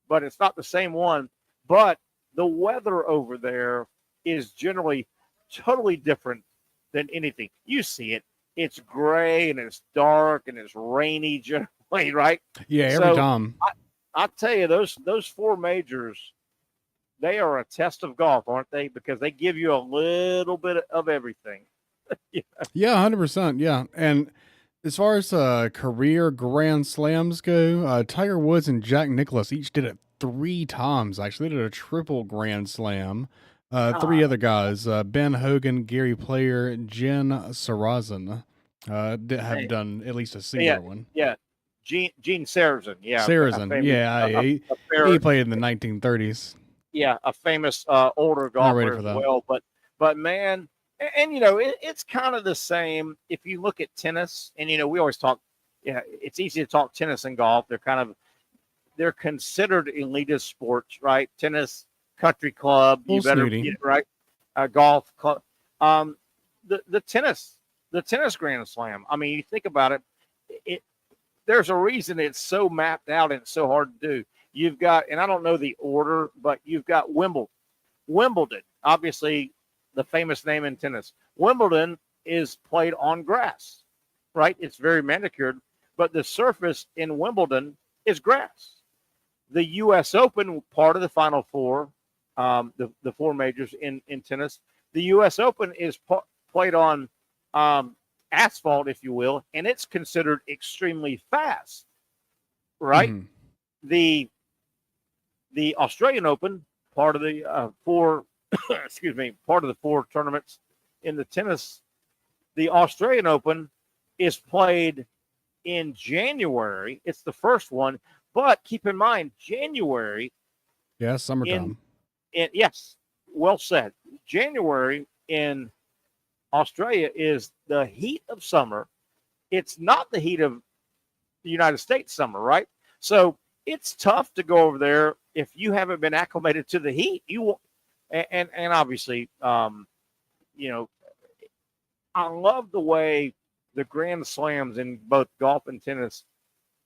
but it's not the same one. But the weather over there is generally totally different than anything. You see it. It's gray and it's dark and it's rainy generally, right? Yeah, every time. I tell you, those 4 majors, they are a test of golf, aren't they? Because they give you a little bit of everything. Yeah, 100%. Yeah. And as far as career Grand Slams go, Tiger Woods and Jack Nicklaus each did it 3 times. Actually, they did a triple Grand Slam. 3 other guys, Ben Hogan, Gary Player, Jen Sarazen, have done at least a single one. Yeah. Gene Sarazen. Yeah. Sarazen. He played in the 1930s. Yeah, a famous older golfer as well. But man, and it's kind of the same if you look at tennis. And we always talk. Yeah, it's easy to talk tennis and golf. They're considered elitist sports, right? Tennis, country club, you better get it right. Golf club, the tennis Grand Slam. I mean, you think about it. There's a reason it's so mapped out and it's so hard to do. You've got, and I don't know the order, but you've got Wimbledon, obviously the famous name in tennis. Wimbledon is played on grass, right? It's very manicured, but the surface in Wimbledon is grass. The U.S. Open, part of the Final Four, the 4 majors in tennis, the U.S. Open is played on asphalt, if you will, and it's considered extremely fast, right? Mm-hmm. The Australian Open, part of the 4 part of the 4 tournaments in the tennis, the Australian Open is played in January. It's the first one, but keep in mind, January. Yeah, summertime. Yes, well said. January in Australia is the heat of summer. It's not the heat of the United States summer, right? So it's tough to go over there if you haven't been acclimated to the heat. And obviously, I love the way the Grand Slams in both golf and tennis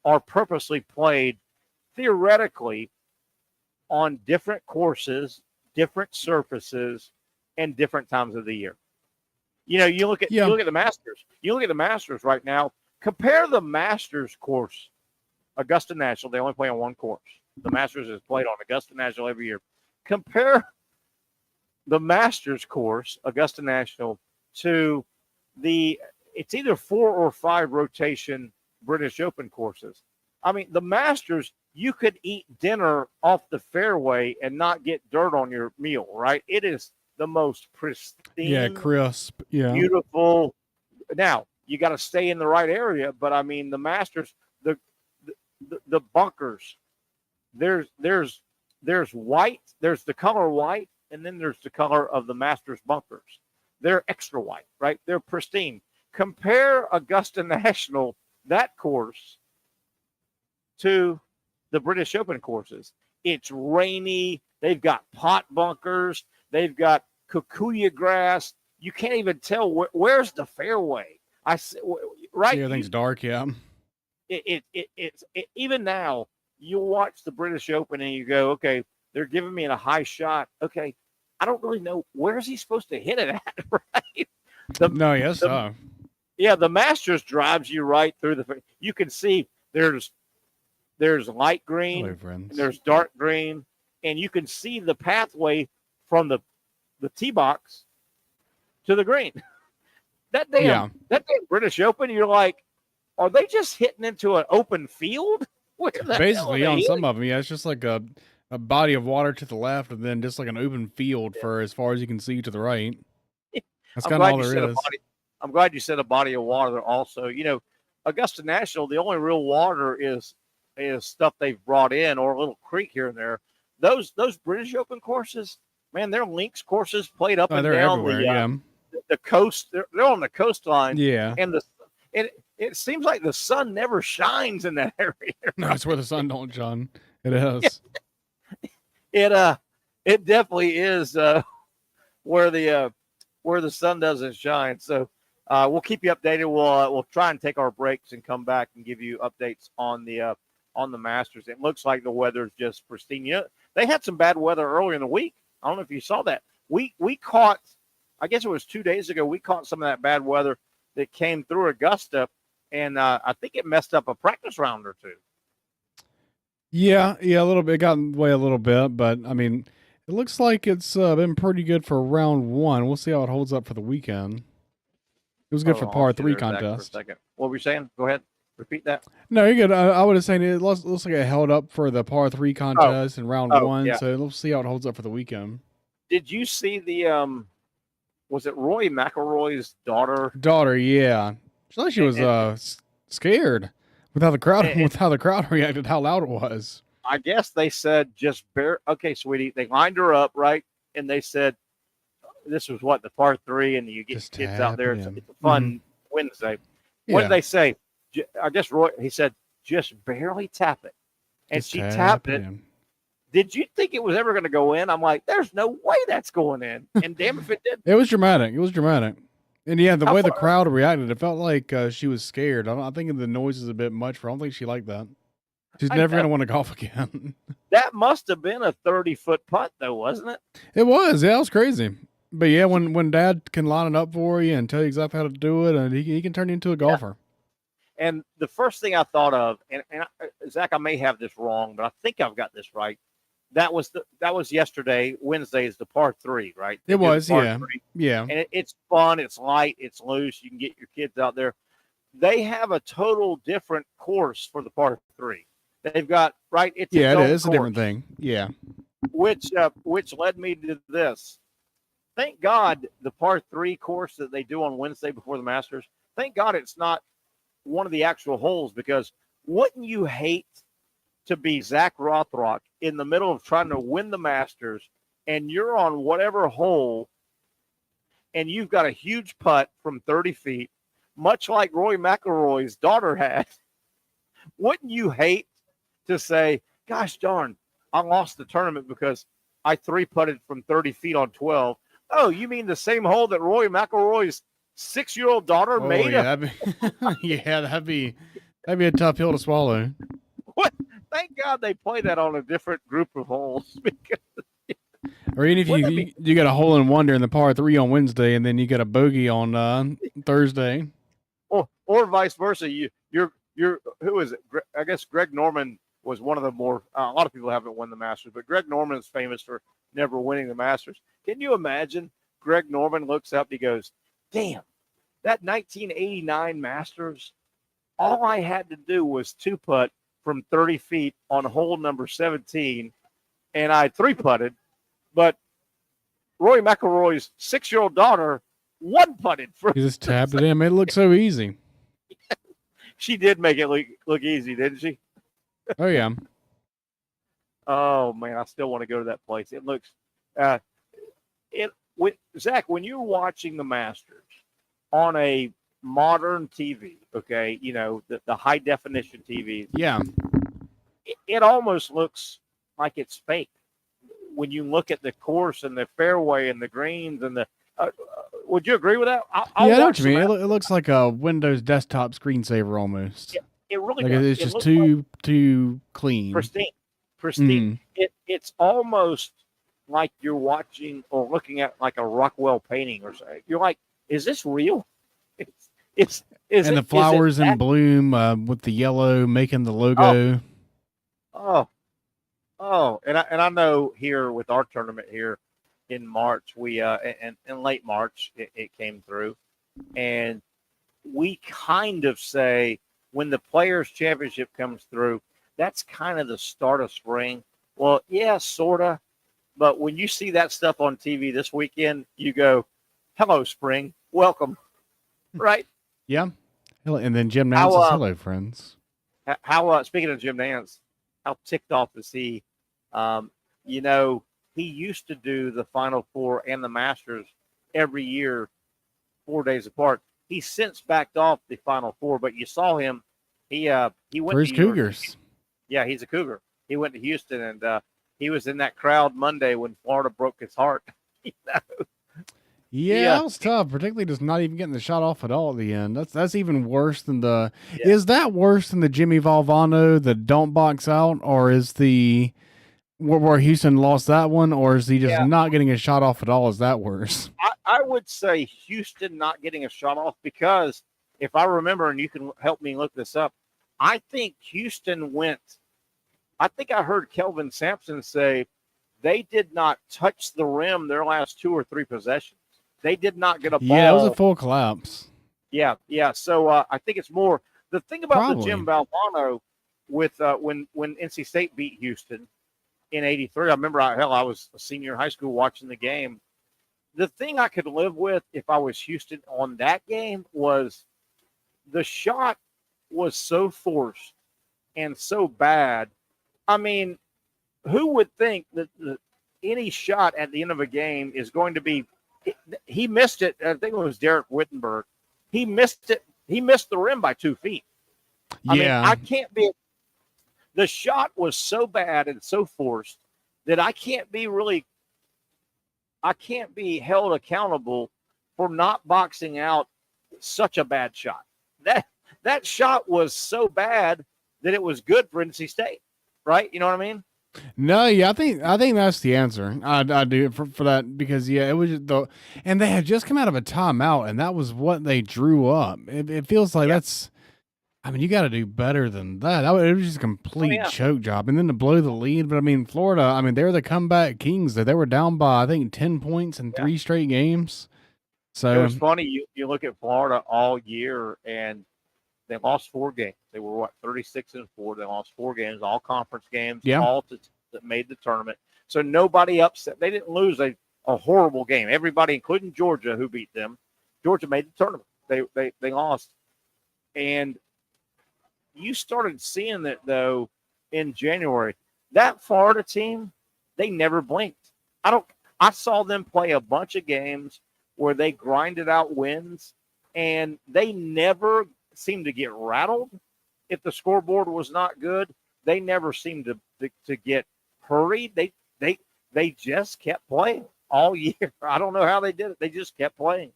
are purposely played theoretically on different courses, different surfaces, and different times of the year. You look at the Masters. You look at the Masters right now. Compare the Masters course, Augusta National. They only play on one course. The Masters is played on Augusta National every year. Compare the Masters course, Augusta National, to it's either 4 or 5 rotation British Open courses. I mean, the Masters, you could eat dinner off the fairway and not get dirt on your meal, right? It is the most pristine, crisp, beautiful. Now, you got to stay in the right area, but I mean, the Masters, the bunkers, there's white, there's the color white, and then there's the color of the Masters bunkers. They're extra white, right? They're pristine. Compare Augusta National, that course, to the British Open courses. It's rainy. They've got pot bunkers. They've got kikuyu grass. You can't even tell where's the fairway. Right? Everything's dark. Yeah. It's even now. You watch the British Open and you go, okay, they're giving me a high shot. Okay, I don't really know where is he supposed to hit it at, right? Yeah, the Masters drives you right through you can see there's light green, and there's dark green, and you can see the pathway from the tee box to the green. That damn British Open, you're like, are they just hitting into an open field? Basically, on some of them, yeah, it's just like a body of water to the left, and then just like an open field for as far as you can see to the right. That's kind of all there is. I'm glad you said a body of water there also. You know, Augusta National, the only real water is stuff they've brought in, or a little creek here and there. Those British Open courses, man, they're links courses played up and down the coast. They're on the coastline. Yeah. And it seems like the sun never shines in that area. No, it's where the sun don't shine. It is. It definitely is where the sun doesn't shine. So we'll keep you updated. We'll try and take our breaks and come back and give you updates on the Masters. It looks like the weather's just pristine. You know, they had some bad weather earlier in the week. I don't know if you saw that. We caught, I guess it was 2 days ago, we caught some of that bad weather that came through Augusta, and I think it messed up a practice round or two. Yeah, a little bit. It got in the way a little bit, but I mean, it looks like it's been pretty good for round one. We'll see how it holds up for the weekend. It was good for par 3 contest. What were you saying? Go ahead. Repeat that. No, you're good. I would have said it looks like it held up for the par 3 contest in round one. Yeah. So we'll see how it holds up for the weekend. Did you see the was it Roy McIlroy's daughter? Yeah. She was scared with how the crowd reacted, how loud it was. I guess they said okay, sweetie. They lined her up, right? And they said this was the par 3, and you get just kids out there. It's a fun Wednesday. Yeah. What did they say? I guess Roy, he said, just barely tap it. And just she tapped it. Did you think it was ever going to go in? I'm like, there's no way that's going in. And damn if it did. It was dramatic. And yeah, the way the crowd reacted, it felt like she was scared. I think the noise is a bit much for her. I don't think she liked that. She's never going to want to golf again. That must have been a 30-foot putt, though, wasn't it? It was. Yeah, it was crazy. But yeah, when Dad can line it up for you and tell you exactly how to do it, and he can turn you into a golfer. And the first thing I thought of, and Zach, I may have this wrong, but I think I've got this right. That was yesterday. Wednesday is the par 3, right? It was, yeah. 3. Yeah. And it's fun. It's light. It's loose. You can get your kids out there. They have a total different course for the par 3. They've got, right? It's it is a different thing. Yeah. Which led me to this. Thank God the par 3 course that they do on Wednesday before the Masters, thank God it's not one of the actual holes, because wouldn't you hate to be Zach Rothrock in the middle of trying to win the Masters, and you're on whatever hole, and you've got a huge putt from 30 feet, much like Roy McIlroy's daughter had. Wouldn't you hate to say, gosh darn, I lost the tournament because I 3-putted from 30 feet on 12. Oh, you mean the same hole that Roy McIlroy's 6-year-old daughter made? Yeah, that'd be a tough pill to swallow. What? Thank God they play that on a different group of holes. Or even if you got a hole in one during the par 3 on Wednesday, and then you got a bogey on Thursday, or vice versa. You're who is it? I guess Greg Norman was one of the more. A lot of people haven't won the Masters, but Greg Norman is famous for never winning the Masters. Can you imagine? Greg Norman looks up and he goes, "Damn, that 1989 Masters. All I had to do was 2-putt from 30 feet on hole number 17, and I 3-putted. But Roy McIlroy's 6-year-old daughter 1-putted. You just tapped it in. Made it look so easy. She did make it look easy, didn't she? Oh, yeah. Oh, man, I still want to go to that place. It looks Zach, when you're watching the Masters on a modern TV, okay, you know, the high definition TV. Yeah. It almost looks like it's fake when you look at the course and the fairway and the greens and the. Would you agree with that? I know what you mean. It looks like a Windows desktop screensaver almost. It really like does. It's just too clean. Pristine. It's almost like you're watching or looking at like a Rockwell painting or something. You're like, is this real? And the flowers in bloom with the yellow making the logo. And I know here with our tournament here in March, we in late March it came through, and we kind of say when the Players Championship comes through, that's kind of the start of spring. Well, yeah, sorta, but when you see that stuff on TV this weekend, you go, "Hello, spring, welcome," right? Yeah. And then Jim Nance says, "Hello, friends." How speaking of Jim Nance, how ticked off is he? He used to do the Final Four and the Masters every year, 4 days apart. He's since backed off the Final Four, but you saw him. He went for his Cougars. Yeah, he's a Cougar. He went to Houston, and he was in that crowd Monday when Florida broke his heart. Yeah, that was tough, particularly just not even getting the shot off at all at the end. That's even worse than the Is that worse than the Jimmy Valvano, the don't box out, or is the where Houston lost that one, or is he just not getting a shot off at all? Is that worse? I would say Houston not getting a shot off, because if I remember, and you can help me look this up, I think Houston I think I heard Kelvin Sampson say they did not touch the rim their last 2 or 3 possessions. They did not get a ball. Yeah, it was a full collapse. Yeah. So I think it's more the thing about the Jim Valvano with when NC State beat Houston in '83. I remember, I was a senior in high school watching the game. The thing I could live with if I was Houston on that game was the shot was so forced and so bad. I mean, who would think that any shot at the end of a game is going to be? He missed it. I think it was Derek Wittenberg. He missed it. He missed the rim by 2 feet. I mean, I can't be. The shot was so bad and so forced that I can't be held accountable for not boxing out such a bad shot. That shot was so bad that it was good for NC State, right? You know what I mean? No, yeah, I think that's the answer. I do for that, because it was just and they had just come out of a timeout, and that was what they drew up. It feels like that's. I mean, you got to do better than that. It was just a complete choke job, and then to blow the lead. But I mean, Florida. I mean, they're the comeback kings. They were down by, I think, 10 points in 3 straight games. So it was funny. You look at Florida all year, and they lost 4 games. They were 36-4. They lost 4 games, all conference games, all that made the tournament. So nobody upset. They didn't lose a horrible game. Everybody, including Georgia, who beat them. Georgia made the tournament. They lost, and you started seeing that though in January. That Florida team, they never blinked. I saw them play a bunch of games where they grinded out wins, and they never seemed to get rattled if the scoreboard was not good. They never seemed to get hurried. They just kept playing all year. I don't know how they did it. They just kept playing.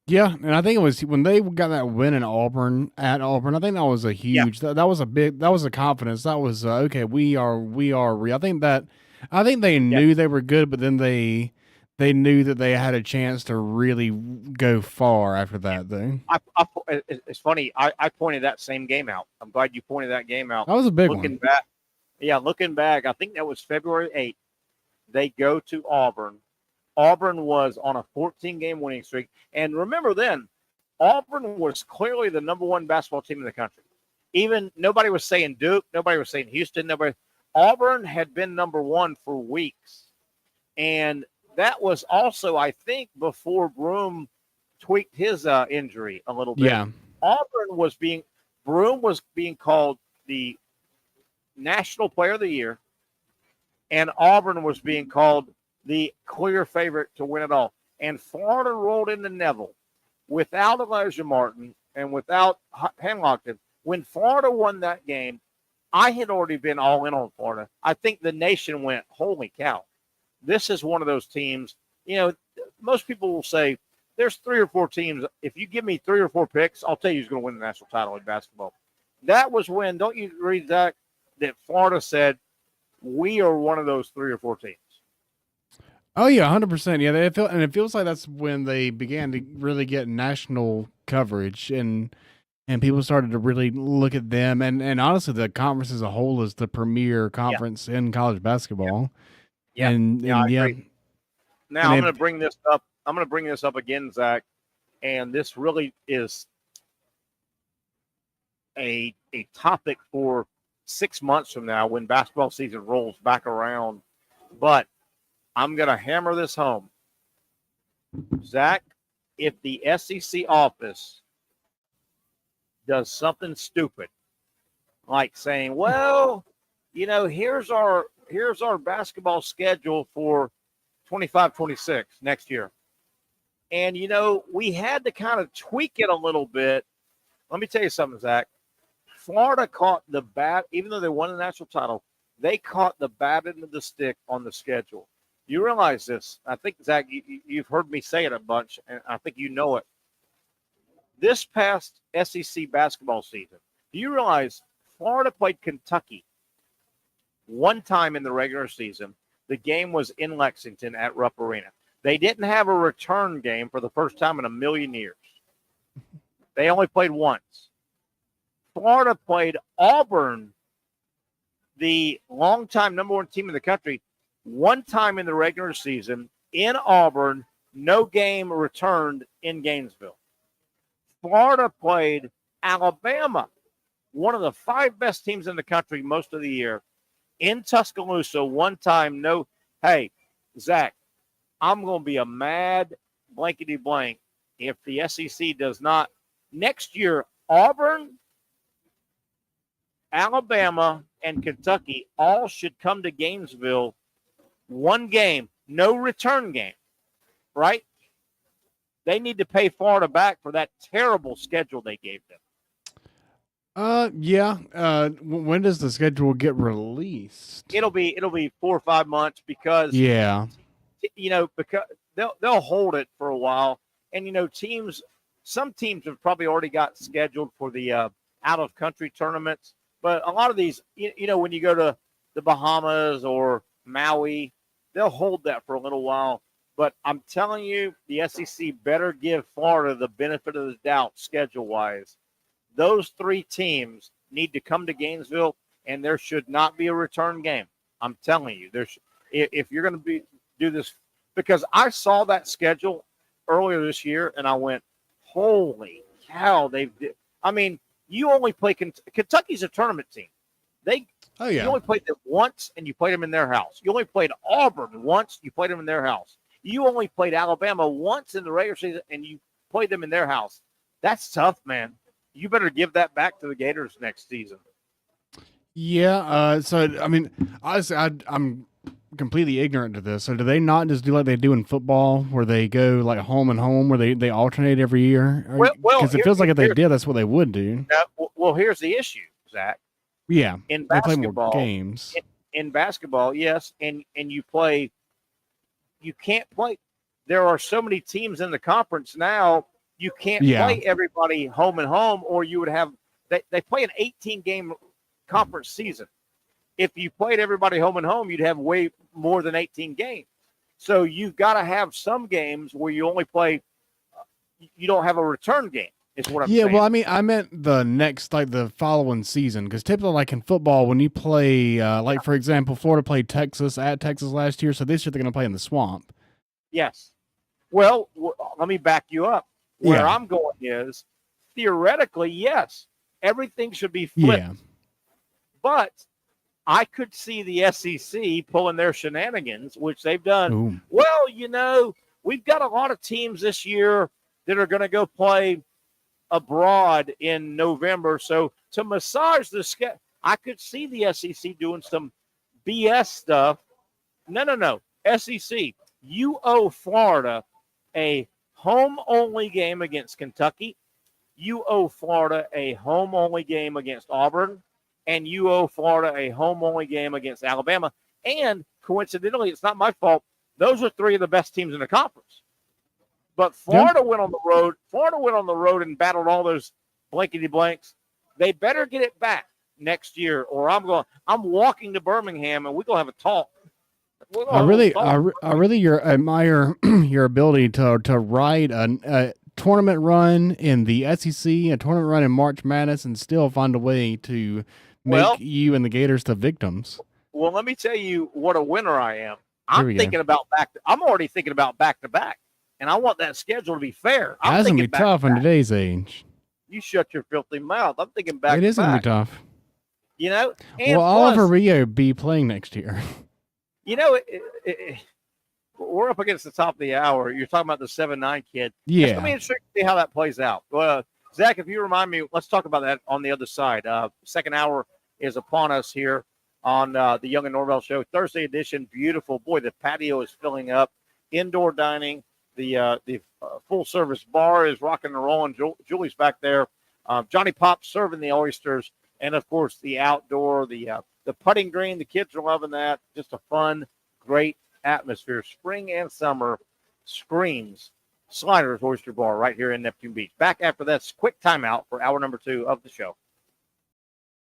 Yeah, and I think it was when they got that win in Auburn. I think that was a huge. That was a big. That was a confidence. That was okay. We are real. I think they knew they were good, but then they knew that they had a chance to really go far after that. Though it's funny. I pointed that same game out. I'm glad you pointed that game out. That was a big one. Looking back, I think that was February 8th. They go to Auburn. Auburn was on a 14-game winning streak. And remember then, Auburn was clearly the number 1 basketball team in the country. Even nobody was saying Duke. Nobody was saying Houston. Auburn had been number 1 for weeks. And that was also, I think, before Broom tweaked his injury a little bit. Yeah. Broom was being called the National Player of the Year, and Auburn was being called the clear favorite to win it all. And Florida rolled into Neville without Elijah Martin and without Hanlockton. When Florida won that game, I had already been all in on Florida. I think the nation went, holy cow. This is one of those teams. Most people will say there's 3 or 4 teams. If you give me 3 or 4 picks, I'll tell you who's going to win the national title in basketball. That was when, don't you read that Florida said, we are one of those 3 or 4 teams. Oh yeah, 100%. Yeah, it feels like that's when they began to really get national coverage, and people started to really look at them. And honestly, the conference as a whole is the premier conference in college basketball. Yeah. And I yeah. agree. Now I'm going to bring this up. I'm going to bring this up again, Zach, and this really is a topic for 6 months from now when basketball season rolls back around. But I'm going to hammer this home. Zach, if the SEC office does something stupid, like saying, well, here's our basketball schedule for 25-26 next year. And, we had to kind of tweak it a little bit. Let me tell you something, Zach. Florida caught the bat, even though they won the national title, they caught the bat end of the stick on the schedule. You realize this. I think, Zach, you've heard me say it a bunch, and I think you know it. This past SEC basketball season, do you realize Florida played Kentucky one time in the regular season? The game was in Lexington at Rupp Arena. They didn't have a return game for the first time in a million years. They only played once. Florida played Auburn, the longtime number one team in the country, one time in the regular season in Auburn, no game returned in Gainesville. Florida played Alabama, one of the 5 best teams in the country most of the year, in Tuscaloosa, one time, no. Hey, Zach, I'm going to be a mad blankety blank if the SEC does not. Next year, Auburn, Alabama, and Kentucky all should come to Gainesville. One game, no return game, right? They need to pay Florida back for that terrible schedule they gave them. Yeah. When does the schedule get released? It'll be 4 or 5 months because because they'll hold it for a while, and some teams have probably already got scheduled for the out of country tournaments, but a lot of these, when you go to the Bahamas or Maui, they'll hold that for a little while. But I'm telling you, the SEC better give Florida the benefit of the doubt schedule-wise. Those 3 teams need to come to Gainesville, and there should not be a return game. I'm telling you, if you're going to do this, because I saw that schedule earlier this year, and I went, holy cow, you only play Kentucky's a tournament team. You only played them once, and you played them in their house. You only played Auburn once, you played them in their house. You only played Alabama once in the regular season, and you played them in their house. That's tough, man. You better give that back to the Gators next season. Yeah. Honestly, I'm completely ignorant to this. So do they not just do like they do in football, where they go like home and home, where they alternate every year? Because it feels like if they did, that's what they would do. Well, here's the issue, Zach. Yeah. In basketball, basketball, they play more games. In basketball, yes, and you play. You can't play. There are so many teams in the conference now. You can't play everybody home and home, or you would have. They play an 18-game conference season. If you played everybody home and home, you'd have way more than 18 games. So you've got to have some games where you only play. You don't have a return game. Is what I'm saying. Well, I meant the next, like the following season, because typically, like in football, when you play, for example, Florida played Texas at Texas last year, so this year they're going to play in the Swamp. Yes. Well, let me back you up. Where I'm going is, theoretically, yes, everything should be flipped. Yeah. But I could see the SEC pulling their shenanigans, which they've done. Ooh. Well, we've got a lot of teams this year that are going to go play abroad in November. So to massage the schedule, I could see the SEC doing some BS stuff. No. SEC, you owe Florida a home-only game against Kentucky. You owe Florida a home-only game against Auburn. And you owe Florida a home-only game against Alabama. And coincidentally, it's not my fault. Those are 3 of the best teams in the conference. But Florida went on the road. Florida went on the road and battled all those blankety blanks. They better get it back next year, or I'm walking to Birmingham and we're gonna have a talk. I really admire your ability to write tournament run in the SEC, a tournament run in March Madness, and still find a way to make you and the Gators the victims. Well, let me tell you what a winner I am. I'm already thinking about back-to-back, and I want that schedule to be fair. That's going to be tough in today's age. You shut your filthy mouth. I'm thinking back-to-back. It is going to be tough. You know? And will Oliver Rio be playing next year? You know, we're up against the top of the hour. You're talking about the 7-9 kid. Yeah. It's going to be interesting to see how that plays out. Zach, if you remind me, let's talk about that on the other side. Second hour is upon us here on the Young and Norvelle Show. Thursday edition, beautiful. Boy, the patio is filling up. Indoor dining. The full-service bar is rocking and rolling. Julie's back there. Johnny Pop serving the oysters. And, of course, the outdoor, the putting green. The kids are loving that. Just a fun, great atmosphere. Spring and summer screams Sliders Oyster Bar right here in Neptune Beach. Back after this quick timeout for hour number 2 of the show.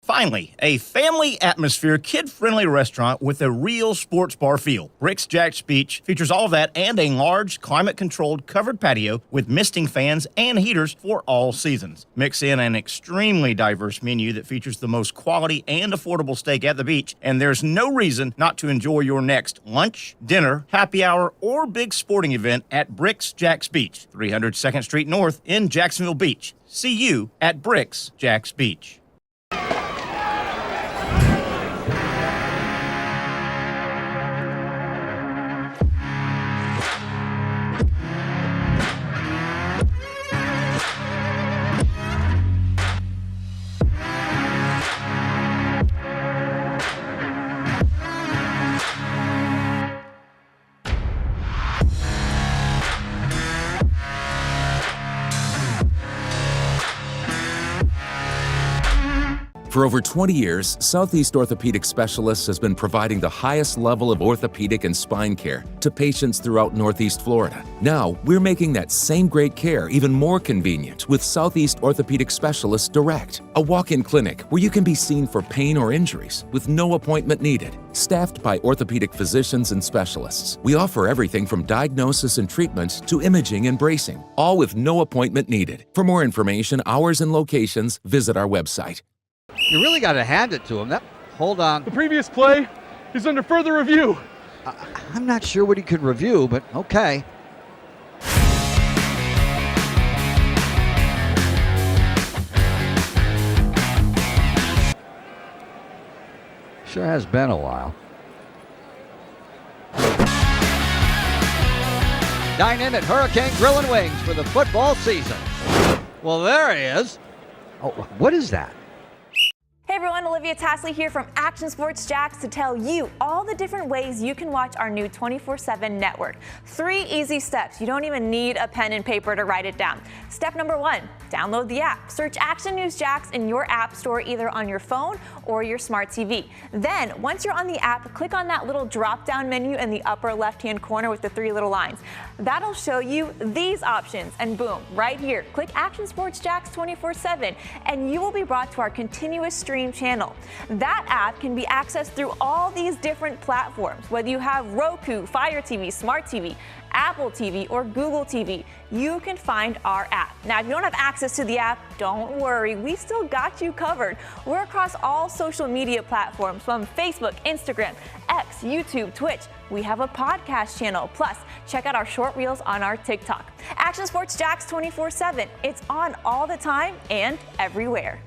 Finally, a family atmosphere, kid-friendly restaurant with a real sports bar feel. Rick's Jags Beach features all of that and a large, climate-controlled covered patio with misting fans and heaters for all seasons. Mix in an extremely diverse menu that features the most quality and affordable steak at the beach, and there's no reason not to enjoy your next lunch, dinner, happy hour, or big sporting event at Rick's Jags Beach, 300 2nd Street North in Jacksonville Beach. See you at Rick's Jags Beach. For over 20 years, Southeast Orthopedic Specialists has been providing the highest level of orthopedic and spine care to patients throughout Northeast Florida. Now, we're making that same great care even more convenient with Southeast Orthopedic Specialists Direct, a walk-in clinic where you can be seen for pain or injuries with no appointment needed. Staffed by orthopedic physicians and specialists, we offer everything from diagnosis and treatment to imaging and bracing, all with no appointment needed. For more information, hours, and locations, visit our website. You really got to hand it to him. Hold on. The previous play is under further review. I'm not sure what he could review, but okay. Sure has been a while. Dine in at Hurricane Grill and Wings for the football season. Well, there he is. Oh, what is that? Hey everyone, Olivia Tasley here from Action Sports Jax to tell you all the different ways you can watch our new 24/7 network. 3 easy steps. You don't even need a pen and paper to write it down. Step number 1, download the app. Search Action News Jax in your app store either on your phone or your smart TV. Then, once you're on the app, click on that little drop-down menu in the upper left-hand corner with the 3 little lines. That'll show you these options, and boom, right here, click Action Sports Jax 24/7, and you will be brought to our continuous stream channel. That app can be accessed through all these different platforms, whether you have Roku, Fire TV, Smart TV, Apple TV, or Google TV. You can find our app. Now, if you don't have access to the app, don't worry. We still got you covered. We're across all social media platforms from Facebook, Instagram, X, YouTube, Twitch. We have a podcast channel. Plus, check out our short reels on our TikTok. Action Sports Jax 24/7. It's on all the time and everywhere.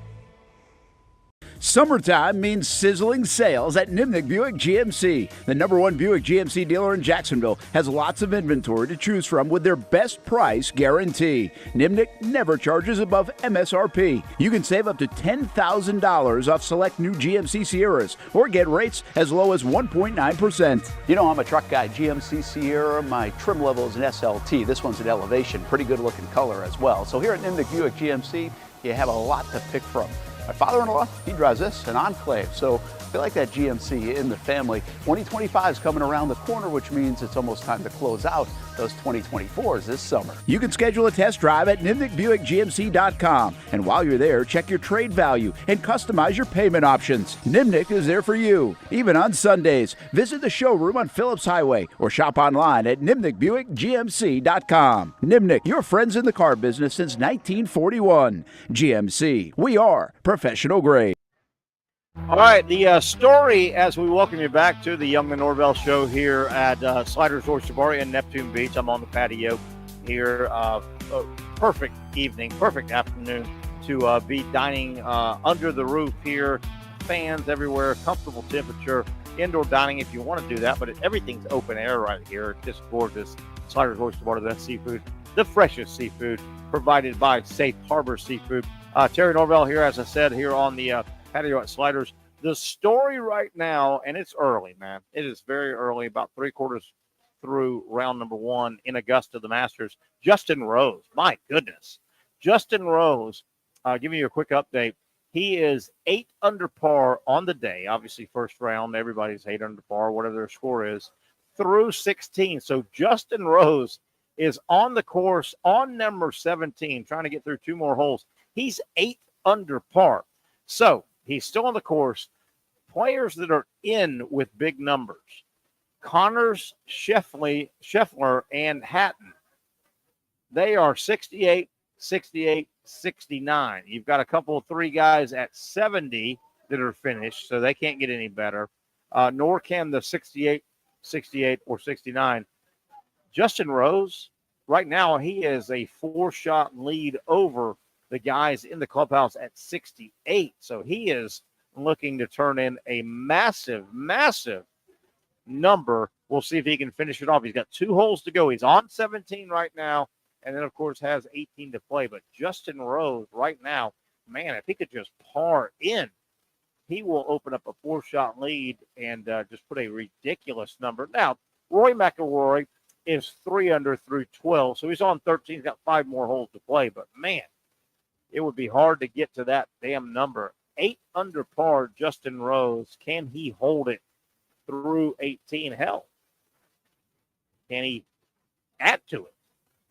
Summertime means sizzling sales at Nimnick Buick GMC. The #1 Buick GMC dealer in Jacksonville has lots of inventory to choose from with their best price guarantee. Nimnick never charges above MSRP. You can save up to $10,000 off select new GMC Sierras or get rates as low as 1.9%. You know, I'm a truck guy. GMC Sierra, my trim level is an SLT. This one's an Elevation. Pretty good looking color as well. So here at Nimnick Buick GMC, you have a lot to pick from. My father-in-law, he drives this, an Enclave. So feel like that GMC in the family. 2025 is coming around the corner, which means it's almost time to close out those 2024s this summer. You can schedule a test drive at NimnickBuickGMC.com. And while you're there, check your trade value and customize your payment options. Nimnick is there for you, even on Sundays. Visit the showroom on Phillips Highway or shop online at NimnickBuickGMC.com. Nimnick, your friends in the car business since 1941. GMC, we are professional grade. All right, the story as we welcome you back to the Young and Norvelle show here at Sliders Oyster Bar in Neptune Beach. I'm on the patio here. Perfect evening, perfect afternoon to be dining under the roof here. Fans everywhere, comfortable temperature, indoor dining if you want to do that, but everything's open air right here. It's just gorgeous. Sliders Oyster Bar, the best seafood, the freshest seafood provided by Safe Harbor Seafood. Terry Norvelle here, as I said, here on the patio at Sliders. The story right now, and it's early, man. It is very early, about 3/4 through round number 1 in Augusta, the Masters. Justin Rose, my goodness. Justin Rose, giving you a quick update. He is 8 under par on the day. Obviously, first round, everybody's 8 under par, whatever their score is, through 16. So Justin Rose is on the course on number 17, trying to get through 2 more holes. He's 8 under par. So he's still on the course. Players that are in with big numbers: Connors, Scheffler, and Hatton. They are 68, 68, 69. You've got a couple of 3 guys at 70 that are finished, so they can't get any better. Nor can the 68, 68, or 69. Justin Rose, right now, he is a 4-shot lead over the guys in the clubhouse at 68. So he is looking to turn in a massive, massive number. We'll see if he can finish it off. He's got 2 holes to go. He's on 17 right now, and then, of course, has 18 to play. But Justin Rose right now, man, if he could just par in, he will open up a 4-shot lead and just put a ridiculous number. Now, Roy McIlroy is 3 under through 12, so he's on 13. He's got 5 more holes to play. But, man, it would be hard to get to that damn number. 8 under par, Justin Rose. Can he hold it through 18? Hell, can he add to it?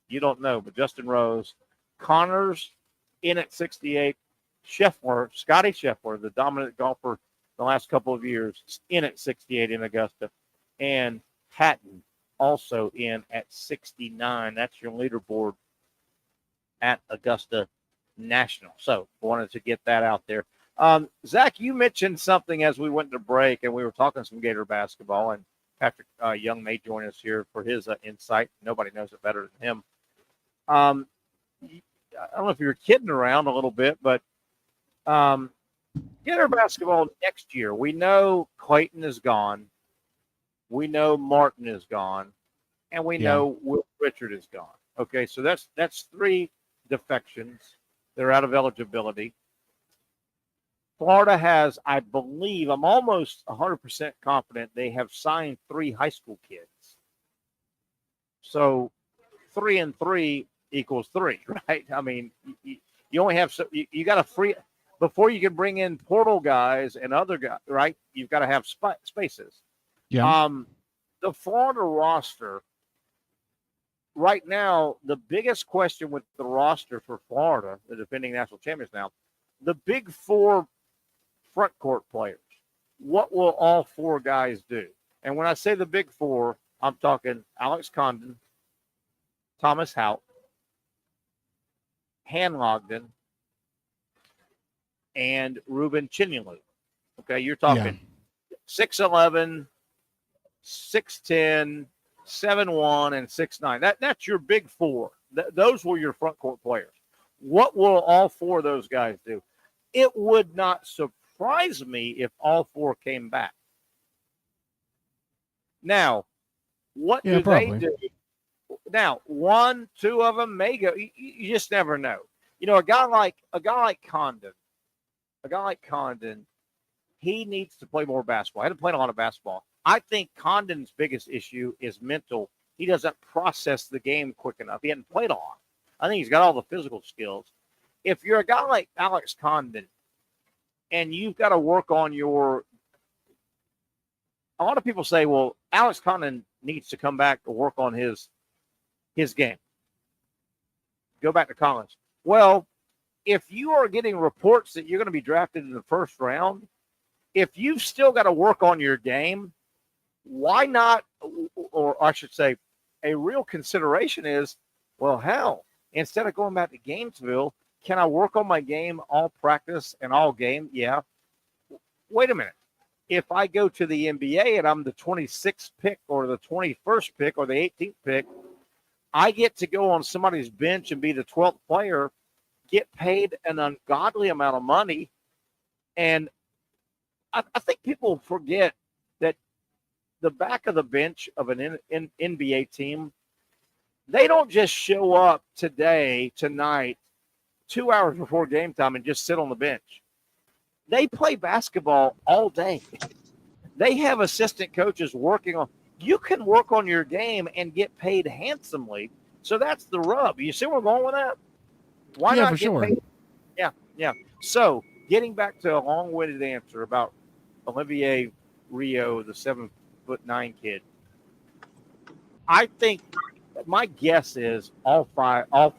You don't know, but Justin Rose, Connors in at 68, Scheffler, Scotty Scheffler, the dominant golfer the last couple of years, in at 68 in Augusta, and Hatton also in at 69. That's your leaderboard at Augusta National. So wanted to get that out there. Zach, you mentioned something as we went to break, and we were talking some Gator basketball, and Patrick Young may join us here for his insight. Nobody knows it better than him. I don't know if you were kidding around a little bit, but Gator basketball next year, we know Clayton is gone. We know Martin is gone. And we know Will Richard is gone. Okay, so that's 3 defections. They're out of eligibility. Florida has, I believe, I'm almost 100% confident they have signed 3 high school kids. So 3 and 3 equals 3, right? I mean, you only have, you got to free, before you can bring in portal guys and other guys, right? You've got to have spaces. Yeah. The Florida roster, right now, the biggest question with the roster for Florida, the defending national champions now, the big 4 front court players. What will all 4 guys do? And when I say the big 4, I'm talking Alex Condon, Thomas Houck, Han Logden, and Ruben Chinyelu. Okay, you're talking 6'11", 6'10", 7'1", and 6'9". That's your big 4. Those were your front court players. What will all 4 of those guys do? It would not surprise me if all 4 came back. Now, what do they do? Now, 1, 2 of them may go. You just never know. You know, a guy like Condon, he needs to play more basketball. I haven't played a lot of basketball. I think Condon's biggest issue is mental. He doesn't process the game quick enough. He hasn't played a lot. I think he's got all the physical skills. If you're a guy like Alex Condon and you've got to work on your a lot of people say, well, Alex Condon needs to come back to work on his game. Go back to college. Well, if you are getting reports that you're going to be drafted in the first round, if you've still got to work on your game, why not, or I should say, a real consideration is, well, hell, instead of going back to Gainesville, can I work on my game all practice and all game? Yeah. Wait a minute. If I go to the NBA and I'm the 26th pick or the 21st pick or the 18th pick, I get to go on somebody's bench and be the 12th player, get paid an ungodly amount of money. And I think people forget that the back of the bench of an NBA team, they don't just show up tonight, 2 hours before game time and just sit on the bench. They play basketball all day. They have assistant coaches working on. You can work on your game and get paid handsomely. So that's the rub. You see where I'm going with that? Why not for get sure. paid? Yeah. So getting back to a long-winded answer about Olivier Rio, the 7'9" kid. I think my guess is all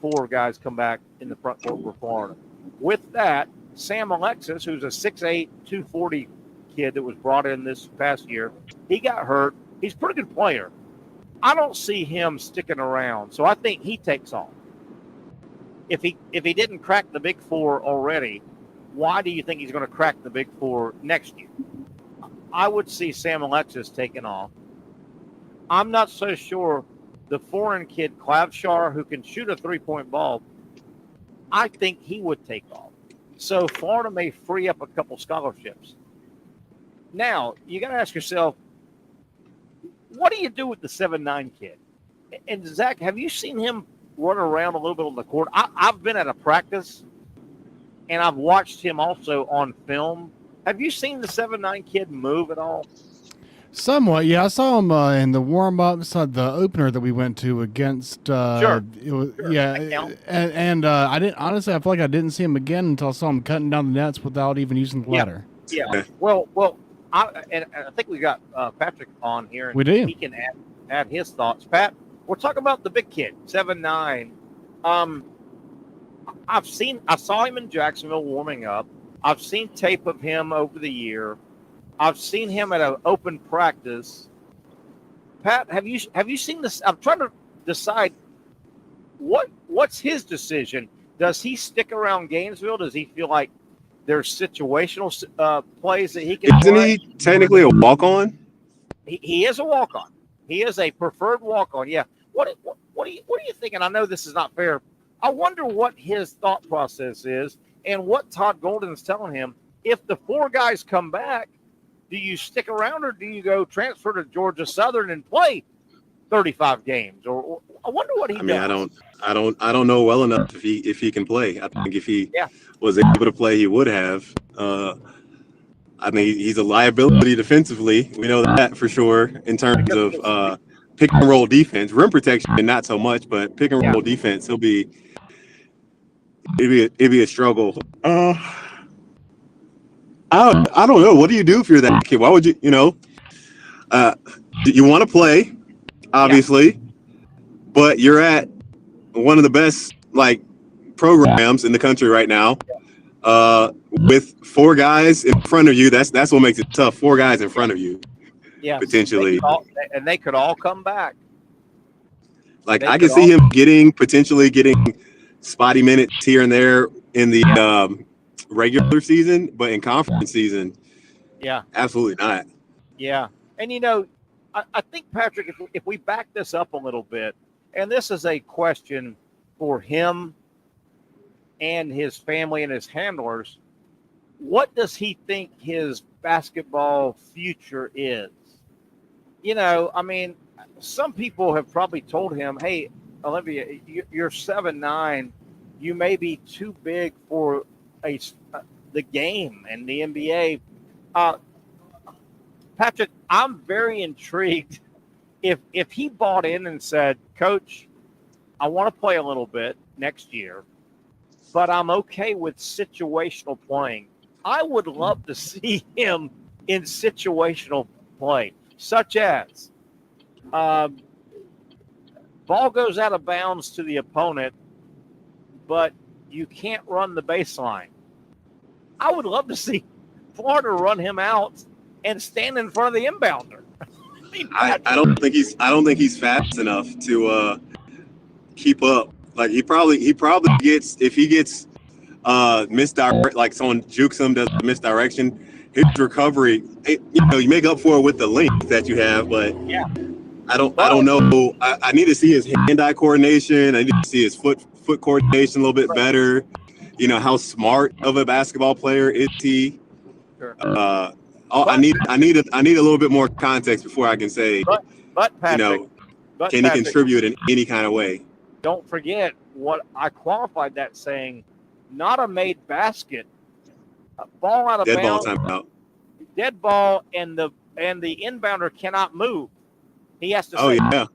four guys come back in the front court for Florida. With that, Sam Alexis, who's a 6'8", 240 kid that was brought in this past year, he got hurt. He's a pretty good player. I don't see him sticking around, so I think he takes off. If he didn't crack the Big Four already, why do you think he's going to crack the Big Four next year? I would see Sam Alexis taking off. I'm not so sure the foreign kid, Clavshar, who can shoot a three-point ball, I think he would take off. So Florida may free up a couple scholarships. Now, you got to ask yourself, what do you do with the 7'9" kid? And Zach, have you seen him run around a little bit on the court? I've been at a practice, and I've watched him also on film. Have you seen the 7'9" kid move at all? Somewhat, yeah. I saw him in the warm-ups, the opener that we went to against. Sure. Yeah, and I didn't honestly. I feel like I didn't see him again until I saw him cutting down the nets without even using the ladder. Yeah. Well, I think we got Patrick on here. And we do. He can add his thoughts. Pat, we're talking about the big kid, 7'9". I saw him in Jacksonville warming up. I've seen tape of him over the year. I've seen him at an open practice. Pat, have you seen this? I'm trying to decide what's his decision. Does he stick around Gainesville? Does he feel like there's situational plays that he can play? Isn't he technically a walk-on? He is a walk-on. He is a preferred walk-on. Yeah. What are you thinking? I know this is not fair. I wonder what his thought process is and what Todd Golden's telling him. If the four guys come back, do you stick around or do you go transfer to Georgia Southern and play 35 games? Or I wonder what he does. I don't know well enough if he can play. I think if he was able to play, he would have. I mean, he's a liability defensively. We know that for sure in terms of pick and roll defense, rim protection, and not so much, but pick and roll defense, it'd be a struggle. I don't know. What do you do if you're that kid? Why would you, you want to play, obviously, but you're at one of the best, programs in the country right now with four guys in front of you. That's what makes it tough. Four guys in front of you, potentially. They could all come back. I can see him potentially getting spotty minutes here and there in the regular season, but in conference season, absolutely not. Yeah. And I think, Patrick, if we back this up a little bit, and this is a question for him and his family and his handlers, what does he think his basketball future is? I mean, some people have probably told him, hey, Olivia, you're 7'9", you may be too big for the game and the NBA. Patrick, I'm very intrigued. If he bought in and said, Coach, I want to play a little bit next year, but I'm okay with situational playing, I would love to see him in situational play. such as ball goes out of bounds to the opponent, but you can't run the baseline. I would love to see Florida run him out and stand in front of the inbounder. I don't think he's fast enough to keep up. Like he probably gets, if he gets misdirect, like someone jukes him, does misdirection, his recovery, you make up for it with the length that you have, but yeah. I don't know. I need to see his hand-eye coordination. I need to see his foot coordination a little bit better. How smart of a basketball player is he? Sure. I need a little bit more context before I can say, but Patrick, can he contribute in any kind of way? Don't forget what I qualified that saying, not a made basket, a ball out of dead bounds, ball timeout, dead ball, and the inbounder cannot move. He has to. Oh say, yeah.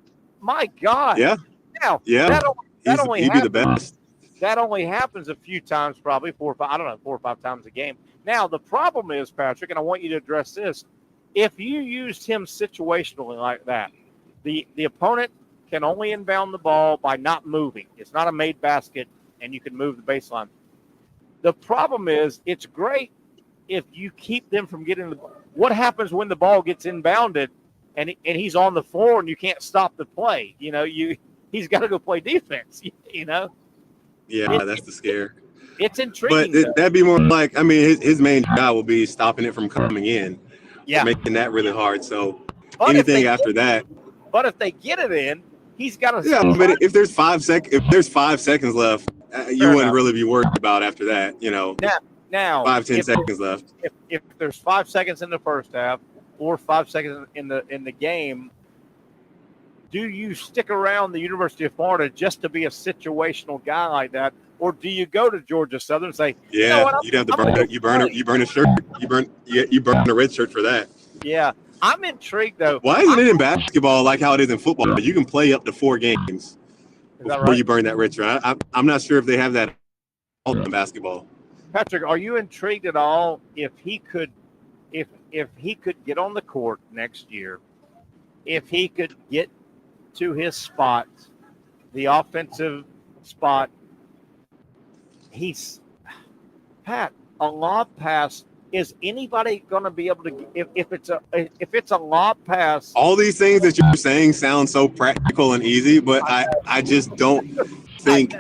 My God. Yeah. Now, yeah. He'd be the best. That only happens a few times, probably 4 or 5 times a game. Now, the problem is, Patrick, and I want you to address this. If you used him situationally like that, the opponent can only inbound the ball by not moving. It's not a made basket, and you can move the baseline. The problem is, it's great if you keep them from getting the ball. What happens when the ball gets inbounded and he's on the floor and you can't stop the play? He's got to go play defense, Yeah, that's the scare. It's intriguing. But that'd be more like, his main job will be stopping it from coming in. Yeah. Making that really hard. So anything after that. But if they get it in, he's got to. Yeah, but if there's 5 seconds left, you wouldn't really be worried about after that, Now 5-10 seconds left. If there's 5 seconds in the first half or 5 seconds in the game, do you stick around the University of Florida just to be a situational guy like that, or do you go to Georgia Southern and say, you'd have to burn a shirt, you burn a red shirt for that. Yeah, I'm intrigued though. Why isn't it in basketball like how it is in football? You can play up to 4 games before you burn that red shirt. I'm not sure if they have that in basketball. Patrick, are you intrigued at all if he could get on the court next year, if he could get to his spot, the offensive spot? A lob pass, is anybody going to be able to, if it's a lob pass? All these things that you're saying sound so practical and easy, but I just don't think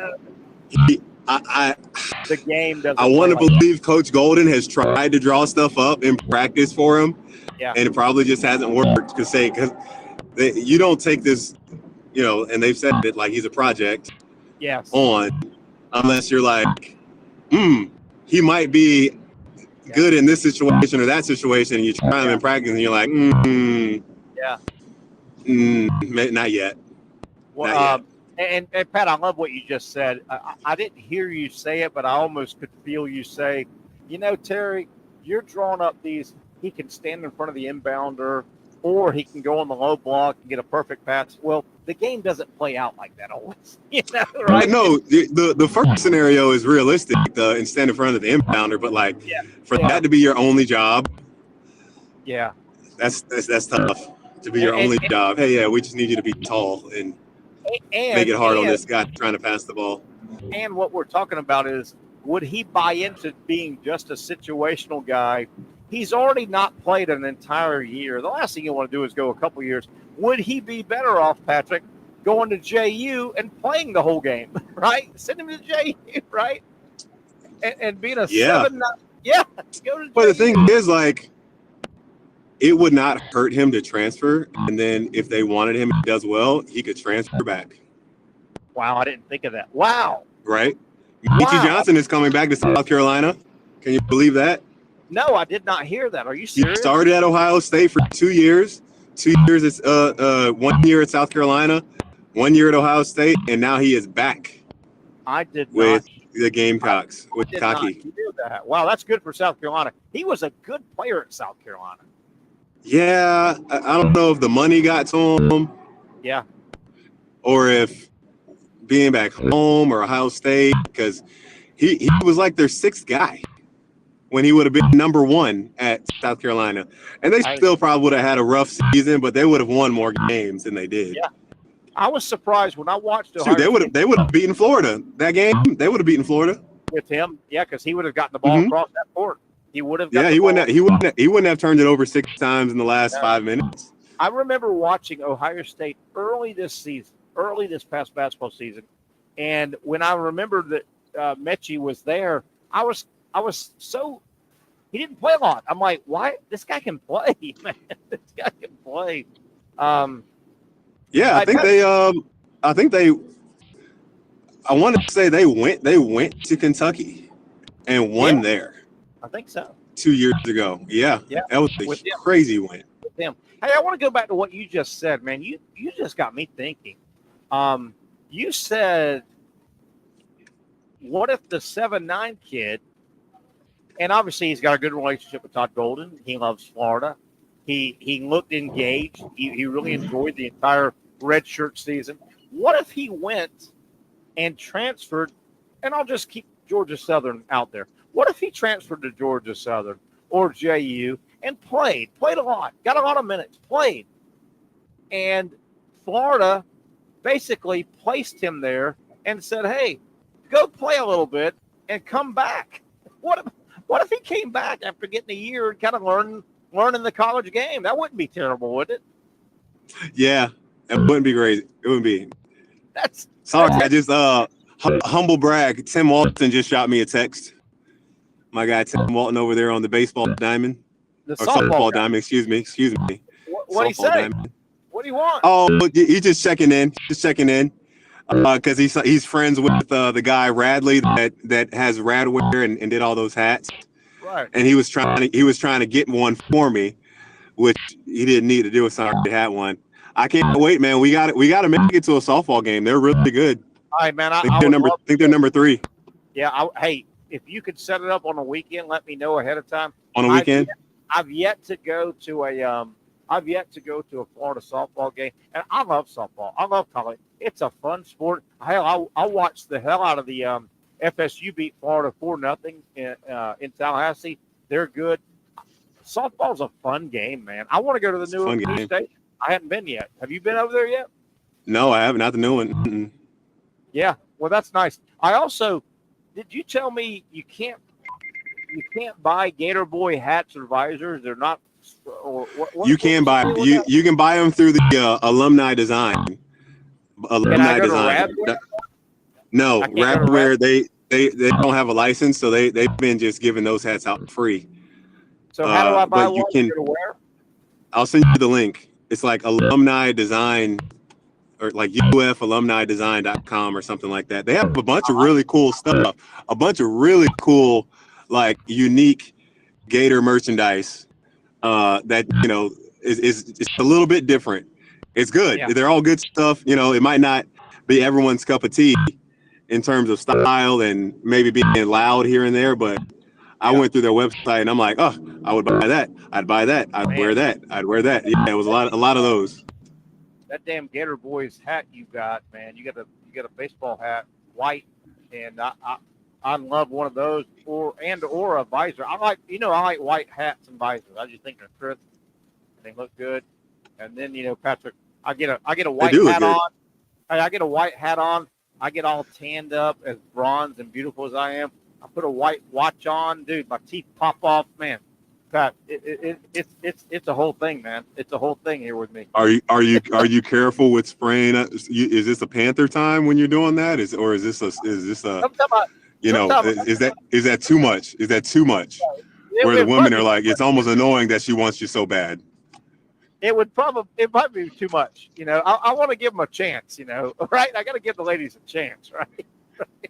the game doesn't. I want to believe Coach Golden has tried to draw stuff up in practice for him, and it probably just hasn't worked. Because you don't take this, and they've said it like he's a project. Yes. On, unless you're like, he might be good in this situation or that situation, and you try him in practice, and you're like, not yet. Well, not yet. And Pat, I love what you just said. I didn't hear you say it, but I almost could feel you say, Terry, you're drawing up these. He can stand in front of the inbounder, or he can go on the low block and get a perfect pass. Well, the game doesn't play out like that always. Right? No, the first scenario is realistic, and stand in front of the inbounder, but that to be your only job, that's tough to be your only job. Hey, we just need you to be tall and make it hard on this guy trying to pass the ball. And what we're talking about is, would he buy into being just a situational guy? He's already not played an entire year. The last thing you want to do is go a couple years. Would he be better off, Patrick, going to JU and playing the whole game, right? Send him to JU, right? And being a 7-9. Yeah. Go to but JU. The thing is, it would not hurt him to transfer. And then if they wanted him, he does well, he could transfer back. Wow, I didn't think of that. Wow. Right? Michi Johnson is coming back to South Carolina. Can you believe that? No, I did not hear that. Are you serious? He started at Ohio State for 2 years. 2 years is 1 year at South Carolina, 1 year at Ohio State, and now he is back. I did with not. The Gamecocks with Did Cocky. not hear that. Wow, that's good for South Carolina. He was a good player at South Carolina. Yeah, I don't know if the money got to him. Yeah. Or if being back home or Ohio State, because he was like their 6th guy. when he would have been number 1 at South Carolina. And they still probably would have had a rough season, but they would have won more games than they did. Yeah. I was surprised when I watched Ohio State. They would have beaten Florida. That game, they would have beaten Florida. With him, yeah, because he would have gotten the ball across that court. He would have. He wouldn't have turned it over 6 times in the last 5 minutes. I remember watching Ohio State early this past basketball season, and when I remembered that Mechie was there, I was so he didn't play a lot. I'm like, why? This guy can play, man. This guy can play. Yeah, I want to say they went to Kentucky and won there. I think so. 2 years ago. Yeah. That was a crazy win. With them. Hey, I want to go back to what you just said, man. You just got me thinking. You said, what if the 7'9" kid, and obviously he's got a good relationship with Todd Golden. He loves Florida. He looked engaged. He really enjoyed the entire red shirt season. What if he went and transferred, and I'll just keep Georgia Southern out there. What if he transferred to Georgia Southern or JU and played a lot, got a lot of minutes, played, and Florida basically placed him there and said, hey, go play a little bit and come back. What if he came back after getting a year and kind of learning the college game? That wouldn't be terrible, would it? Yeah, it wouldn't be crazy. It wouldn't be. Sorry, I just humble brag. Tim Walton just shot me a text. My guy Tim Walton over there on the baseball diamond. The softball diamond, excuse me. What do you say? Diamond. What do you want? Oh, he's just checking in. Because he's friends with the guy Radley that has Radwear and did all those hats. Right. And he was trying to get one for me, which he didn't need to do. So I already had one. I can't wait, man. We got to make it to a softball game. They're really good. All right, man. I think they're number 3. Yeah. Hey, if you could set it up on a weekend, let me know ahead of time. On a weekend? I've yet to go to a Florida softball game, and I love softball. I love college. It's a fun sport. Hell, I watched the hell out of the FSU beat Florida 4-0 in Tallahassee. They're good. Softball's a fun game, man. I want to go to the new station. I haven't been yet. Have you been over there yet? No, I haven't. Not the new one. Mm-mm. Yeah, well, that's nice. I also did you tell me you can't buy Gator Boy hats or visors? They're not. Or what you can buy you can buy them through the alumni design. Alumni design. No, Radwear they don't have a license, so they've been just giving those hats out free. So how do I buy one to wear? I'll send you the link. It's like alumni design, or like ufalumnidesign.com or something like that. They have a bunch of really cool stuff, a bunch of really cool, like unique Gator merchandise that, is a little bit different. It's good. Yeah. They're all good stuff. It might not be everyone's cup of tea in terms of style and maybe being loud here and there, but I went through their website and I'm like, oh, I would buy that. I'd buy that. I'd wear that. I'd wear that. Yeah, it was a lot of those. That damn Gator Boys hat you got, man. You got a baseball hat, white, and I love one of those or a visor. I like white hats and visors. I just think they're crisp. They look good. And then Patrick, I get a white hat on. I get a white hat on. I get all tanned up, as bronze and beautiful as I am. I put a white watch on, dude. My teeth pop off, man. Pat, it's a whole thing, man. It's a whole thing here with me. Are you careful with spraying? Is this a Panther time when you're doing that? Is this a is that too much? Is that too much? Where the women are like, it's almost annoying that she wants you so bad. It might be too much. I want to give them a chance. Right? I got to give the ladies a chance, right?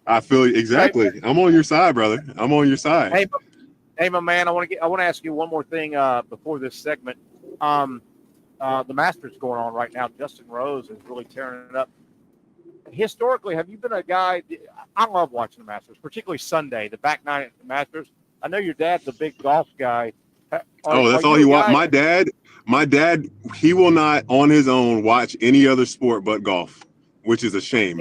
I feel exactly. Right. I'm on your side, brother. I'm on your side. Hey, my man. I want to ask you one more thing before this segment. The Masters going on right now. Justin Rose is really tearing it up. Historically, have you been a guy? I love watching the Masters, particularly Sunday, the back nine at the Masters. I know your dad's a big golf guy. That's all he wants. My dad, he will not on his own watch any other sport but golf, which is a shame.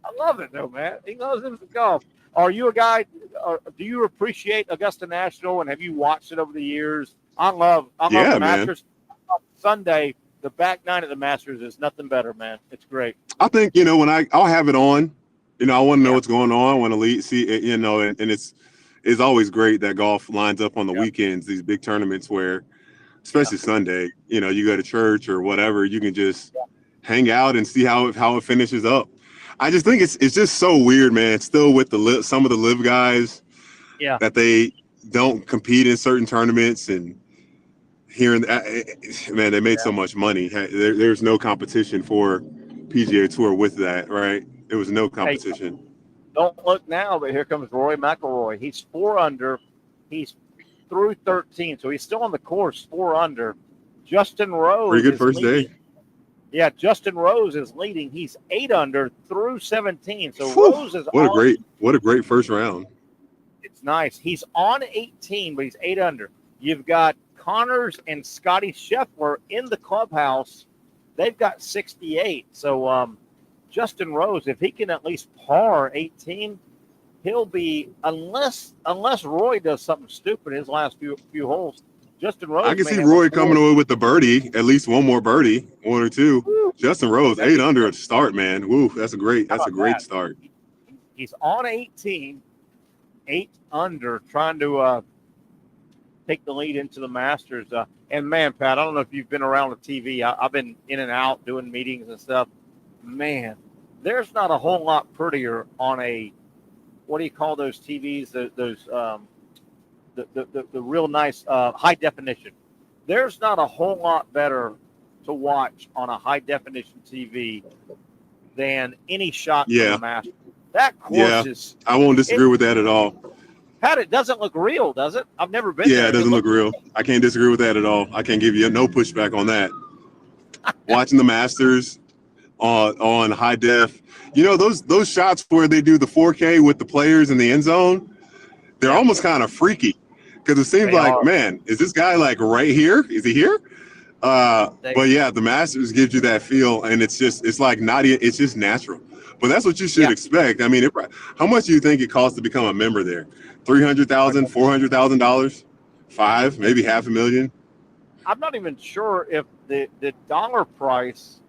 I love it though, man. He loves him for golf. Are you a guy? do you appreciate Augusta National, and have you watched it over the years? I love the Masters. On Sunday, the back nine of the Masters is nothing better, man. It's great. I think, when I'll have it on, I want to know what's going on. I want to see it, and it's always great that golf lines up on the weekends, these big tournaments where, especially Sunday, you go to church or whatever, you can just hang out and see how it finishes up. I just think it's just so weird, man. It's still with some of the live guys, that they don't compete in certain tournaments, and hearing man, they made so much money. There's no competition for PGA Tour with that, right? There was no competition. Hey, don't look now, but here comes Rory McIlroy. He's 4 under. He's through 13, so he's still on the course, 4 under. Justin Rose. Pretty good first day. Yeah, Justin Rose is leading. He's 8 under through 17. So Rose is what a great first round. It's nice. He's on 18, but he's 8 under. You've got Connors and Scotty Scheffler in the clubhouse. They've got 68. So Justin Rose, if he can at least par 18, he'll be, unless Roy does something stupid in his last few holes. Justin Rose. I can see Roy coming away with the birdie, at least one more birdie, 1 or 2. Woo. Justin Rose, 8 under at the start, man. Woo, that's a great start. He's on 18, 8 under, trying to take the lead into the Masters. And man, Pat, I don't know if you've been around the TV. I've been in and out doing meetings and stuff. Man, there's not a whole lot prettier on a, what do you call those TVs? The real nice high definition. There's not a whole lot better to watch on a high definition TV than any shot from the Masters. That course is. I won't disagree with that at all. Pat, it doesn't look real, does it? I've never been there. Yeah, it doesn't look real. I can't disagree with that at all. I can't give you no pushback on that. Watching the Masters on high def, those shots where they do the 4K with the players in the end zone, they're almost kind of freaky. Because it seems man, is this guy like right here? Is he here? But yeah, the Masters gives you that feel, and it's just natural. But that's what you should expect. I mean, how much do you think it costs to become a member there? $300,000, $400,000, $5, maybe $500,000. I'm not even sure if the dollar price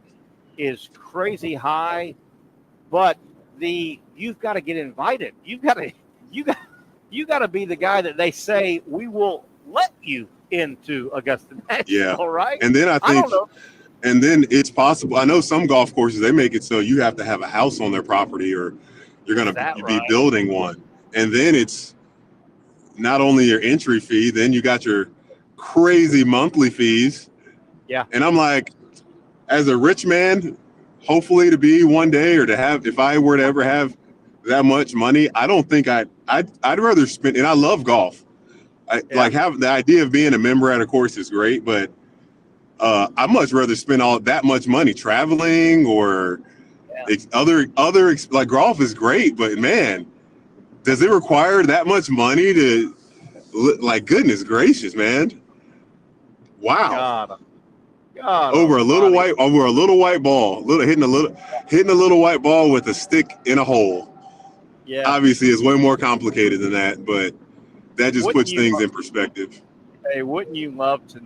is crazy high, but you've got to get invited. You got to be the guy that they say we will let you into Augusta National, right? And then I think, and then it's possible. I know some golf courses, they make it so you have to have a house on their property, or you're going to be building one. And then it's not only your entry fee, then you got your crazy monthly fees. Yeah. And I'm like, as a rich man, hopefully to be one day, or to have, if I were to ever have that much money, I don't think I'd rather spend, and I love golf. Like, have the idea of being a member at a course is great, but I'd much rather spend all that much money traveling or other like golf is great, but man, does it require that much money to, like, goodness gracious, man. Wow. God, over a little white ball, hitting a little white ball with a stick in a hole. Yeah. Obviously it's way more complicated than that, but that just puts things in perspective. Hey, wouldn't you love to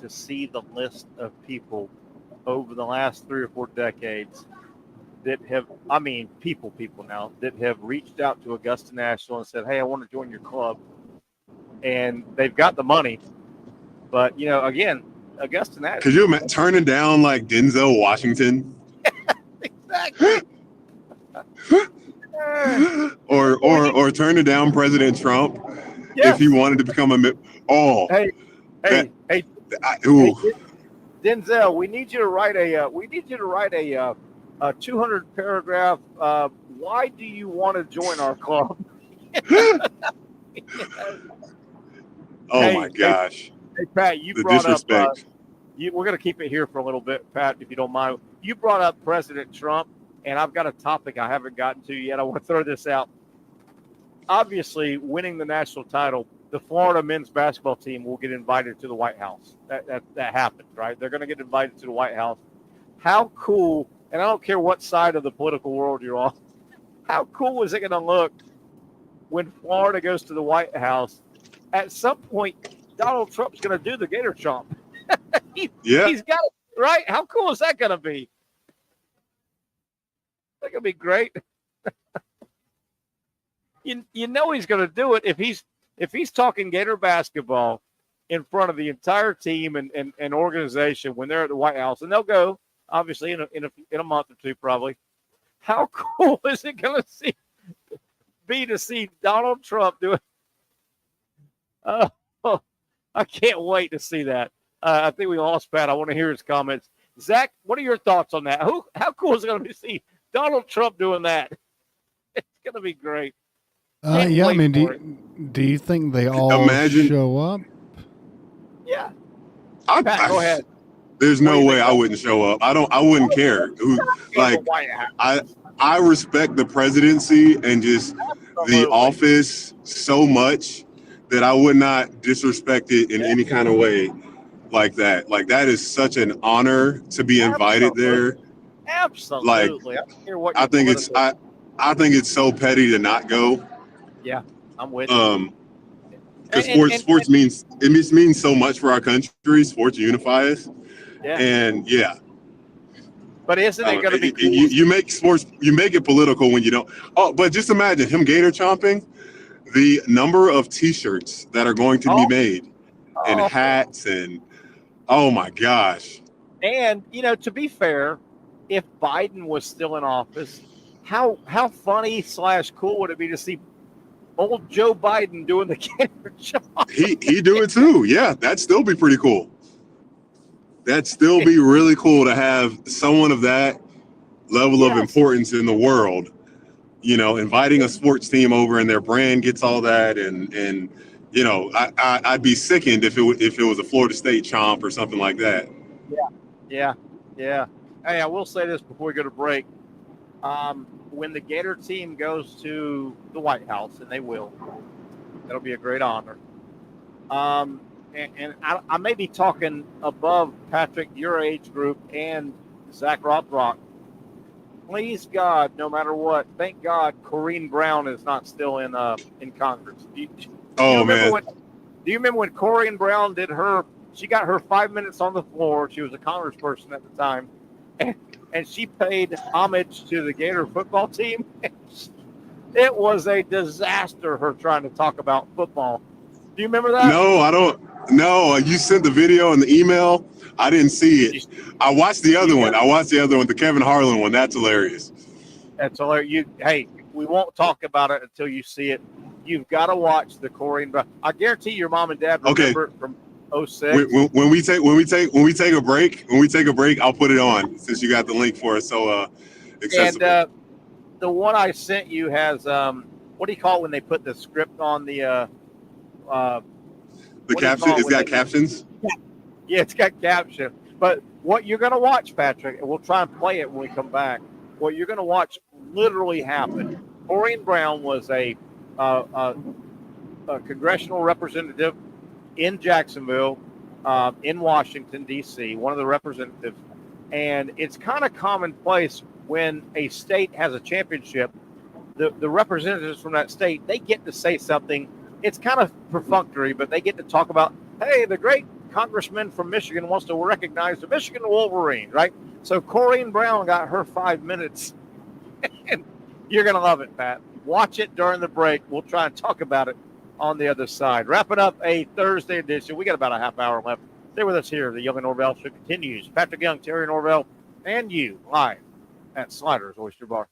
see the list of people over the last 3 or 4 decades that have, people now that have reached out to Augusta National and said, hey, I want to join your club. And they've got the money. But, again, Augusta National. Could you imagine turning down like Denzel Washington? Exactly. or turning down President Trump if he wanted to become a Denzel, we need you to write a 200 paragraph. Why do you want to join our club? My gosh. Hey Pat, you brought up. We're going to keep it here for a little bit, Pat, if you don't mind. You brought up President Trump, and I've got a topic I haven't gotten to yet. I want to throw this out. Obviously, winning the national title, the Florida men's basketball team will get invited to the White House. That happened, right? They're going to get invited to the White House. How cool, and I don't care what side of the political world you're on, how cool is it going to look when Florida goes to the White House? At some point, Donald Trump's going to do the Gator Chomp. He's got it, right? How cool is that going to be? That's going to be great. You know he's going to do it if he's talking Gator basketball in front of the entire team and organization when they're at the White House, and they'll go obviously in a month or two probably. How cool is it going to be to see Donald Trump do it? Oh, I can't wait to see that. I think we lost Pat. I want to hear his comments. Zach, what are your thoughts on that? How cool is it going to be to see Donald Trump doing that? It's going to be great. Yeah, I mean, do you think they all show up? Yeah. Pat, go ahead. There's no way I wouldn't show up. I wouldn't care. Like, I respect the presidency and just the office so much that I would not disrespect it in any kind of way like that. Like, that is such an honor to be invited there. Absolutely. Like, I think it's so petty to not go. Yeah, I'm with you. Because sports means so much for our country. Sports unify us. Yeah. And but isn't it going to be cool? You make it political when you don't. Oh, but just imagine him Gator chomping. The number of T-shirts that are going to be made, and hats, and oh my gosh. And to be fair, if Biden was still in office, how funny / cool would it be to see old Joe Biden doing the Gator chomp? He do it too. Yeah, that'd still be pretty cool. That'd still be really cool to have someone of that level of importance in the world, inviting a sports team over and their brand gets all that. And I'd be sickened if it was a Florida State chomp or something like that. Yeah. Hey, I will say this before we go to break. When the Gator team goes to the White House, and they will, that'll be a great honor. And I may be talking above Patrick, your age group, and Zach Rothrock. Please God, no matter what, thank God Corrine Brown is not still in Congress. Do you remember when Corrine Brown she got her 5 minutes on the floor. She was a congressperson at the time. And she paid homage to the Gator football team. It was a disaster, her trying to talk about football. Do you remember that? No, I don't. No, you sent the video and the email. I didn't see it. I watched the other one. The Kevin Harlan one. That's hilarious. That's hilarious. Hey, we won't talk about it until you see it. You've got to watch the Corrine Brown. I guarantee your mom and dad remember it from 06. When we take a break, I'll put it on since you got the link for it. So accessible. And the one I sent you has what do you call it when they put the script on the caption? It's got captions. Yeah, it's got caption. But what you're going to watch, Patrick, and we'll try and play it when we come back. What you're going to watch literally happened. Corrine Brown was a congressional representative in Jacksonville, in Washington, D.C., one of the representatives. And it's kind of commonplace when a state has a championship, the representatives from that state, they get to say something. It's kind of perfunctory, but they get to talk about, hey, the great congressman from Michigan wants to recognize the Michigan Wolverine, right? So Corrine Brown got her 5 minutes. And you're going to love it, Pat. Watch it during the break. We'll try and talk about it on the other side. Wrapping up a Thursday edition. We got about a half hour left. Stay with us here. The Young and Norvelle show continues. Patrick Young, Terry Norvelle, and you live at Sliders Oyster Bar.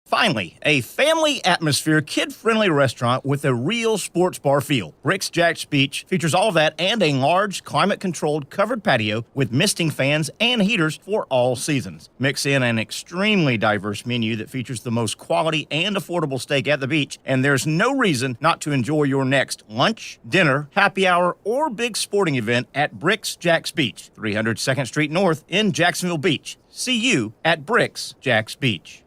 Finally, a family atmosphere, kid-friendly restaurant with a real sports bar feel. Bricks Jack's Beach features all of that and a large, climate-controlled covered patio with misting fans and heaters for all seasons. Mix in an extremely diverse menu that features the most quality and affordable steak at the beach, and there's no reason not to enjoy your next lunch, dinner, happy hour, or big sporting event at Bricks Jack's Beach, 300 2nd Street North in Jacksonville Beach. See you at Bricks Jack's Beach.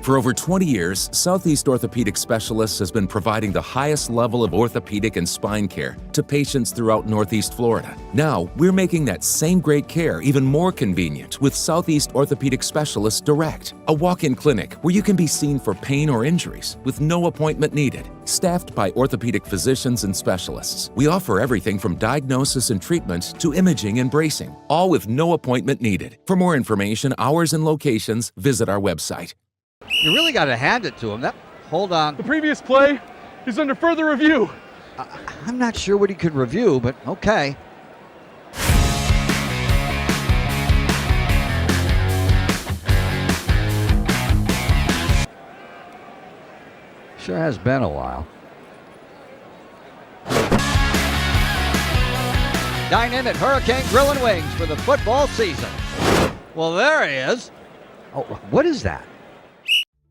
For over 20 years, Southeast Orthopedic Specialists has been providing the highest level of orthopedic and spine care to patients throughout Northeast Florida. Now, we're making that same great care even more convenient with Southeast Orthopedic Specialists Direct, a walk-in clinic where you can be seen for pain or injuries with no appointment needed. Staffed by orthopedic physicians and specialists, we offer everything from diagnosis and treatment to imaging and bracing, all with no appointment needed. For more information, hours, and locations, visit our website. You really got to hand it to him. Hold on. The previous play is under further review. I'm not sure what he could review, but okay. Sure has been a while. Dynamic Hurricane Grill and Wings for the football season. Well, there he is. Oh, what is that?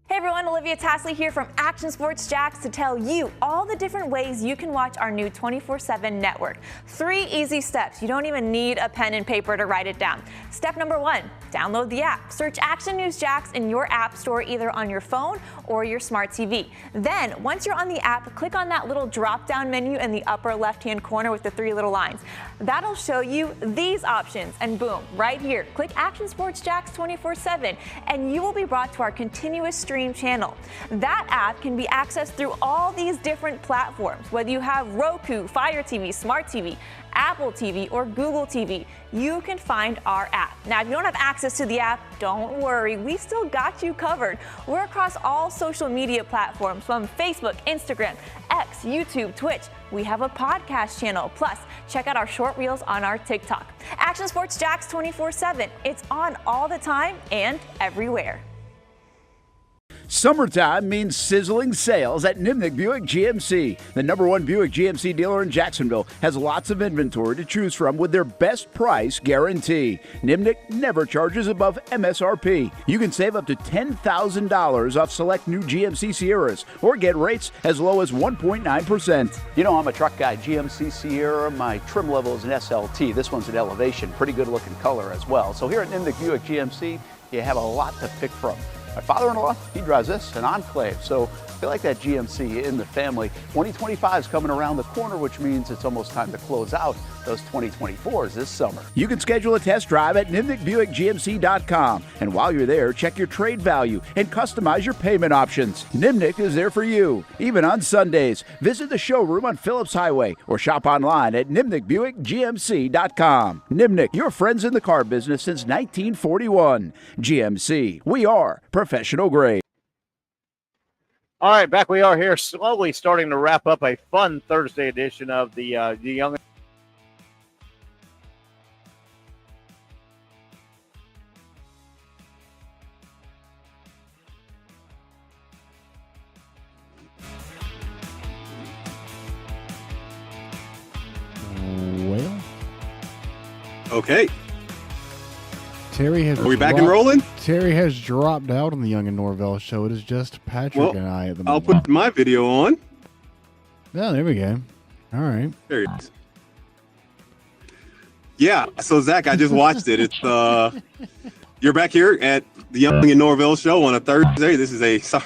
Hey everyone, Olivia Tasley here from Action Sports Jax to tell you all the different ways you can watch our new 24/7 network. 3 easy steps. You don't even need a pen and paper to write it down. Step number 1, download the app. Search Action News Jax in your app store either on your phone or your smart TV. Then, once you're on the app, click on that little drop-down menu in the upper left-hand corner with the 3 little lines. That'll show you these options, and boom, right here, click Action Sports Jax 24/7, and you will be brought to our continuous stream channel. That app can be accessed through all these different platforms, whether you have Roku, Fire TV, Smart TV, Apple TV, or Google TV. You can find our app. Now, if you don't have access to the app, don't worry, we still got you covered. We're across all social media platforms from Facebook, Instagram, X, YouTube, Twitch. We have a podcast channel. Plus, check out our short reels on our TikTok. Action Sports Jax 24/7. It's on all the time and everywhere. Summertime means sizzling sales at Nimnick Buick GMC. The #1 Buick GMC dealer in Jacksonville has lots of inventory to choose from with their best price guarantee. Nimnick never charges above MSRP. You can save up to $10,000 off select new GMC Sierras or get rates as low as 1.9%. You know, I'm a truck guy. GMC Sierra, my trim level is an SLT. This one's an Elevation. Pretty good looking color as well. So here at Nimnick Buick GMC, you have a lot to pick from. My father-in-law, he drives this, an Enclave, so I feel like that GMC in the family. 2025 is coming around the corner, which means it's almost time to close out those 2024s this summer. You can schedule a test drive at NimnickBuickGMC.com, and while you're there, check your trade value and customize your payment options. Nimnick is there for you, even on Sundays. Visit the showroom on Phillips Highway or shop online at NimnickBuickGMC.com. Nimnick, your friends in the car business since 1941. GMC, we are professional grade. All right, back we are here, slowly starting to wrap up a fun Thursday edition of the Young. Well, okay. Terry has. Are we back and rolling? Terry has dropped out on the Young and Norvelle show. It is just Patrick and I at the moment. I'll put my video on. Oh, there we go. All right. There it is. Yeah. So Zach, I just watched it. It's you're back here at the Young and Norvelle show on a Thursday. This is a so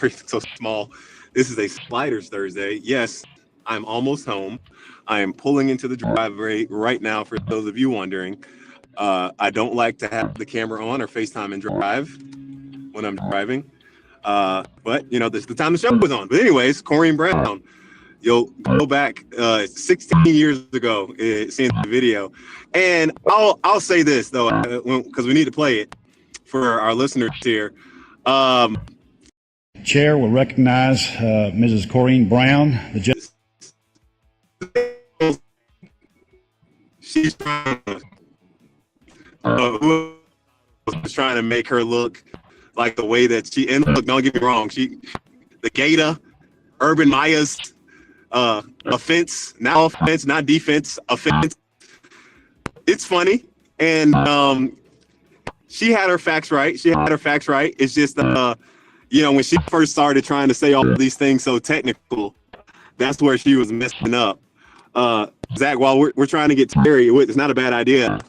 small. This is a Sliders Thursday. Yes, I'm almost home. I am pulling into the driveway right now. For those of you wondering. I don't like to have the camera on or FaceTime and drive when I'm driving. But, you know, this is the time the show was on. But anyways, Corrine Brown, you'll go back 16 years ago seeing the video. And I'll say this, though, because we need to play it for our listeners here. Chair will recognize Mrs. Corrine Brown. The judge. She's who was trying to make her look like the way that she, and look, don't get me wrong, the Gator, Urban Meyer's offense, not defense, offense. It's funny, and she had her facts right. It's just, you know, when she first started trying to say all these things so technical, that's where she was messing up. Zach, while we're trying to get Terry, it's not a bad idea.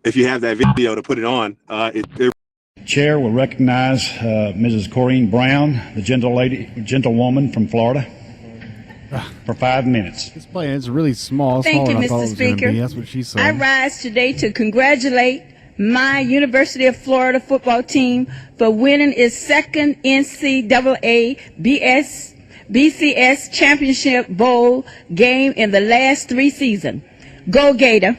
If you have that video to put it on, Chair will recognize Mrs. Corrine Brown, the gentlewoman from Florida, for 5 minutes. This play is really small. Thank you, than I thought Mr. it was gonna Speaker. be. That's what she said. I rise today to congratulate my University of Florida football team for winning its second NCAA BCS Championship Bowl game in the last 3 seasons. Go Gator.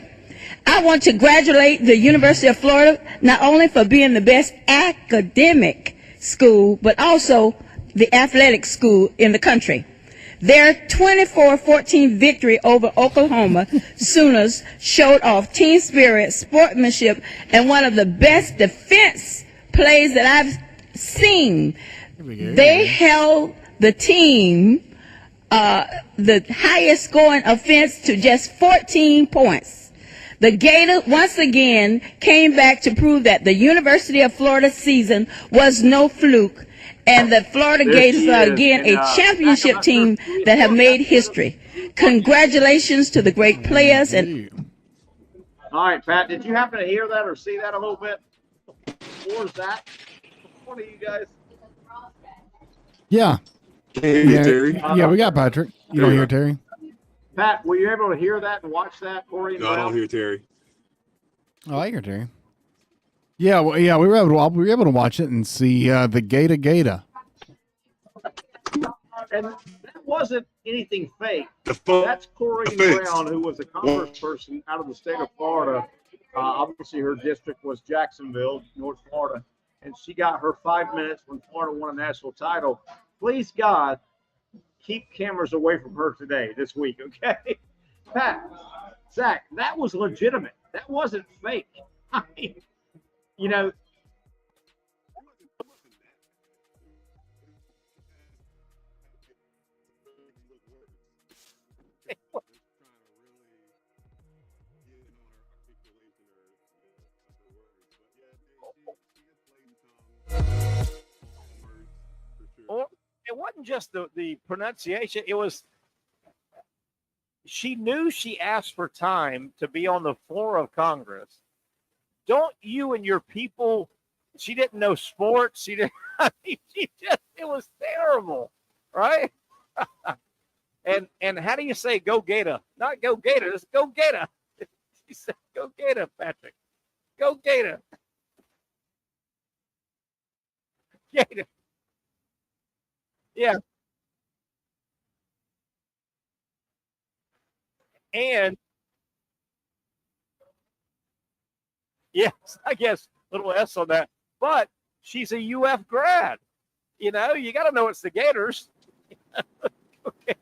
I want to congratulate the University of Florida not only for being the best academic school, but also the athletic school in the country. Their 24-14 victory over Oklahoma Sooners showed off team spirit, sportsmanship, and one of the best defense plays that I've seen. They held the team, the highest scoring offense, to just 14 points. The Gators once again came back to prove that the University of Florida season was no fluke, and the Florida Gators are again a championship team that have made history. Congratulations to the great players. And all right, Pat, did you happen to hear that or see that a little bit? Or is that one of you guys? Yeah. Hey, Terry. Yeah, we got Patrick. You don't hear Terry? Pat, were you able to hear that and watch that, Corrine? No, I don't hear Terry. Oh, I hear Terry. Yeah, well, yeah, we were able to watch it and see the Gator. And that wasn't anything fake. That's Corrine Brown, who was a congressperson out of the state of Florida. Obviously, her district was Jacksonville, North Florida, and she got her 5 minutes when Florida won a national title. Please, God, keep cameras away from her this week, okay? Pat, Zach, that was legitimate. That wasn't fake. I mean, you know. Or it wasn't just the pronunciation. It was, she knew she asked for time to be on the floor of Congress. Don't you and your people, she didn't know sports. She didn't, I mean, it was terrible, right? and how do you say go Gator? Not go Gator, it's go Gator. She said go Gator, Patrick. Go Gator. Gator. Yeah. And yes, I guess little S on that. But she's a UF grad. You know, you got to know it's the Gators. Okay.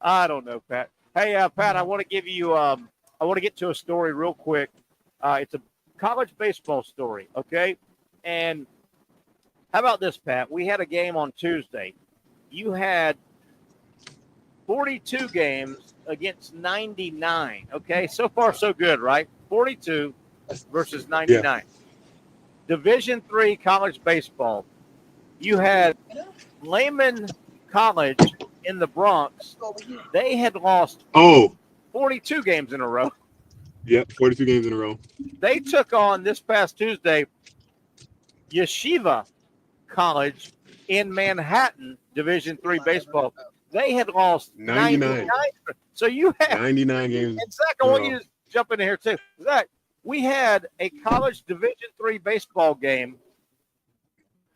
I don't know, Pat. Hey, Pat, I want to give you I want to get to a story real quick. It's a college baseball story, okay? And how about this, Pat? We had a game on Tuesday. You had 42 games against 99. Okay, so far so good, right? 42 versus 99. Yeah. Division III college baseball. You had Lehman College in the Bronx. They had lost 42 games in a row. Yep, 42 games in a row. They took on this past Tuesday Yeshiva College in Manhattan, Division III baseball. They had lost 99. So you had 99 games. And Zach, I want you to jump in here too. Zach, we had a college Division III baseball game,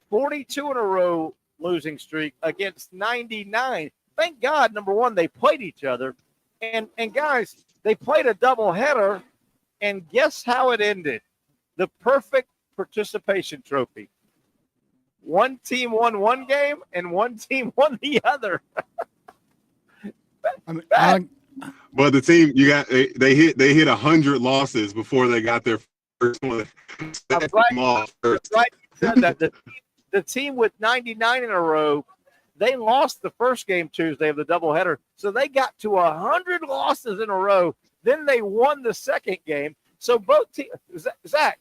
42 in a row losing streak against 99. Thank God, number one, they played each other. And guys, they played a doubleheader, and guess how it ended? The perfect participation trophy. One team won one game, and one team won the other. But the team they hit 100 losses before they got their first one. Right. The team with 99 in a row, they lost the first game Tuesday of the doubleheader, so they got to 100 losses in a row. Then they won the second game. So both teams, Zach,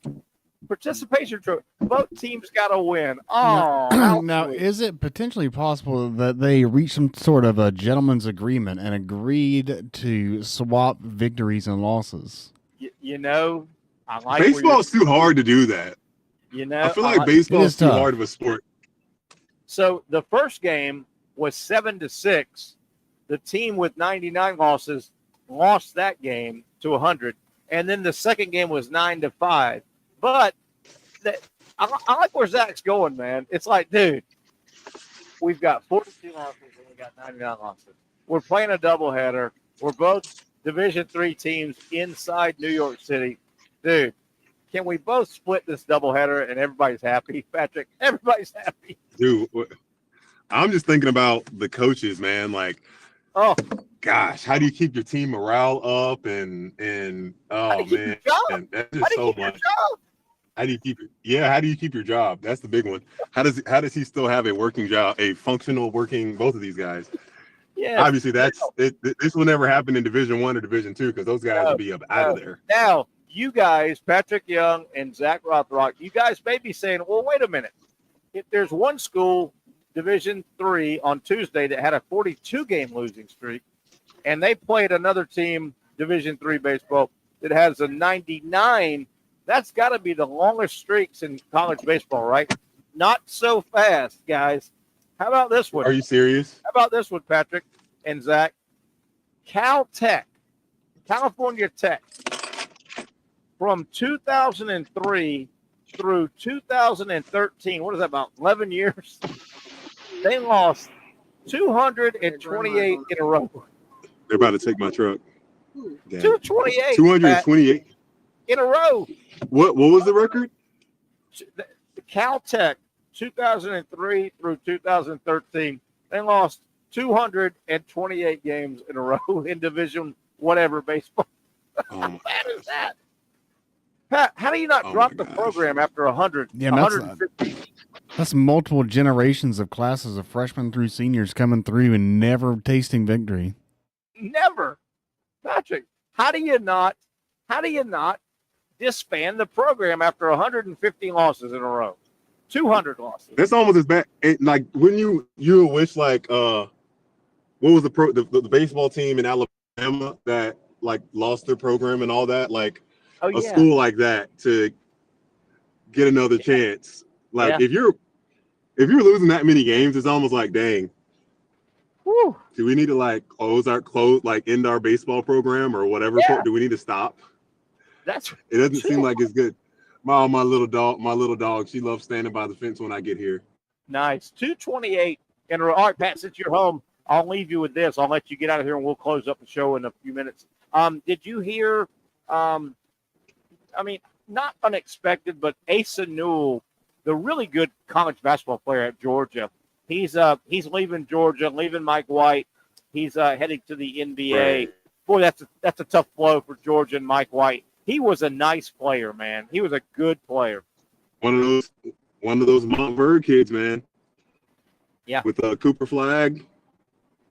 participation trophy. Both teams got to win. Oh, now is it potentially possible that they reached some sort of a gentleman's agreement and agreed to swap victories and losses? You know, I like baseball's too hard to do that. You know, I feel like baseball is too tough. hard of a sport. So the first game was 7-6. The team with 99 losses lost that game to 100, and then the second game was 9-5. But I like where Zach's going, man. It's like, dude, we've got 42 losses and we got 99 losses. We're playing a doubleheader. We're both Division III teams inside New York City, dude. Can we both split this doubleheader and everybody's happy, Patrick? Everybody's happy. Dude, I'm just thinking about the coaches, man. Like, oh gosh, how do you keep your team morale up? And oh man, that's just so much. How do you keep it? Yeah, how do you keep your job? That's the big one. How does he still have a working job, a functional working? Both of these guys. Yeah, obviously that's it. This will never happen in Division I or Division II because those guys will be up out of there. Now, you guys, Patrick Young and Zach Rothrock, you guys may be saying, well, wait a minute. If there's one school, Division III, on Tuesday that had a 42-game losing streak, and they played another team, Division III baseball, that has a 99, that's got to be the longest streaks in college baseball, right? Not so fast, guys. How about this one? Are you serious? How about this one, Patrick and Zach? Caltech, California Tech, from 2003 through 2013, what is that, about 11 years? They lost 228 in a row. They're about to take my truck. 228. 228 in a row. What was the record? The Caltech, 2003 through 2013, they lost 228 games in a row in Division whatever baseball. How bad is that? Pat, how do you not drop the program after 100? Yeah, 150? That's multiple generations of classes of freshmen through seniors coming through and never tasting victory. Never. Patrick, how do you not disband the program after 150 losses in a row? 200 losses. That's almost as bad. Like when you wish like what was the baseball team in Alabama that like lost their program and all that, like school like that to get another chance. Like if you're losing that many games, it's almost like, dang. Whew. Do we need to end our baseball program or whatever? Yeah. Do we need to stop? It doesn't seem like it's good. My little dog, she loves standing by the fence when I get here. Nice. 228 in a row. All right, Pat, since you're home, I'll leave you with this. I'll let you get out of here and we'll close up the show in a few minutes. Did you hear, not unexpected, but Asa Newell, the really good college basketball player at Georgia, he's leaving Georgia, leaving Mike White. He's heading to the NBA. Right. Boy, that's a tough blow for Georgia and Mike White. He was a nice player, man. He was a good player. One of those Montverde kids, man. Yeah. With a Cooper flag.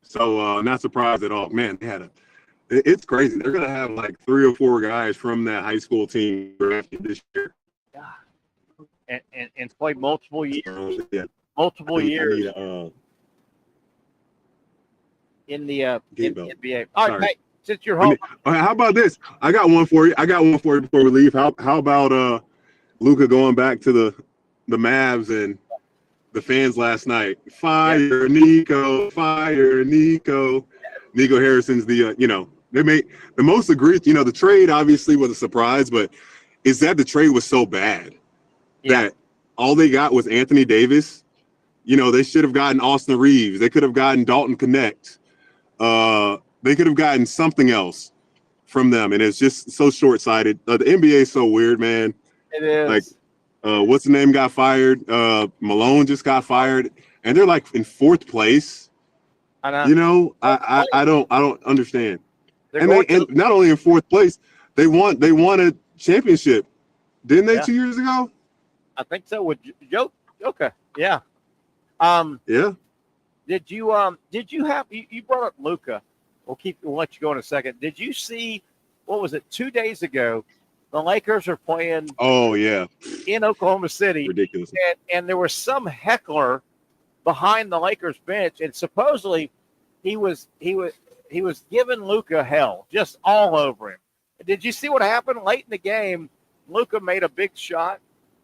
So not surprised at all. Man, it's crazy. They're gonna have like 3 or 4 guys from that high school team drafted this year. Yeah. And played multiple years. Multiple years in the NBA. All right, hey, since you're home. How about this? I got one for you. Before we leave. How about Luka going back to the Mavs and the fans last night? Fire Nico, fire Nico. Nico Harrison's they made the most agreed. The trade obviously was a surprise, but is that the trade was so bad that all they got was Anthony Davis? They should have gotten Austin Reeves. They could have gotten Dalton Connect. They could have gotten something else from them, and it's just so short-sighted. The NBA is so weird, man. It is. Like, what's the name got fired? Malone just got fired, and they're like in 4th place. I know. I don't understand. And not only in 4th place, they won a championship, didn't they 2 years ago? I think so with Joker. Yeah. Yeah. Did you have you brought up Luka? We'll let you go in a second. Did you see what was it 2 days ago? The Lakers are playing. Oh yeah. In Oklahoma City. Ridiculous. And there was some heckler behind the Lakers bench, and supposedly he was giving Luka hell just all over him. Did you see what happened late in the game? Luka made a big shot,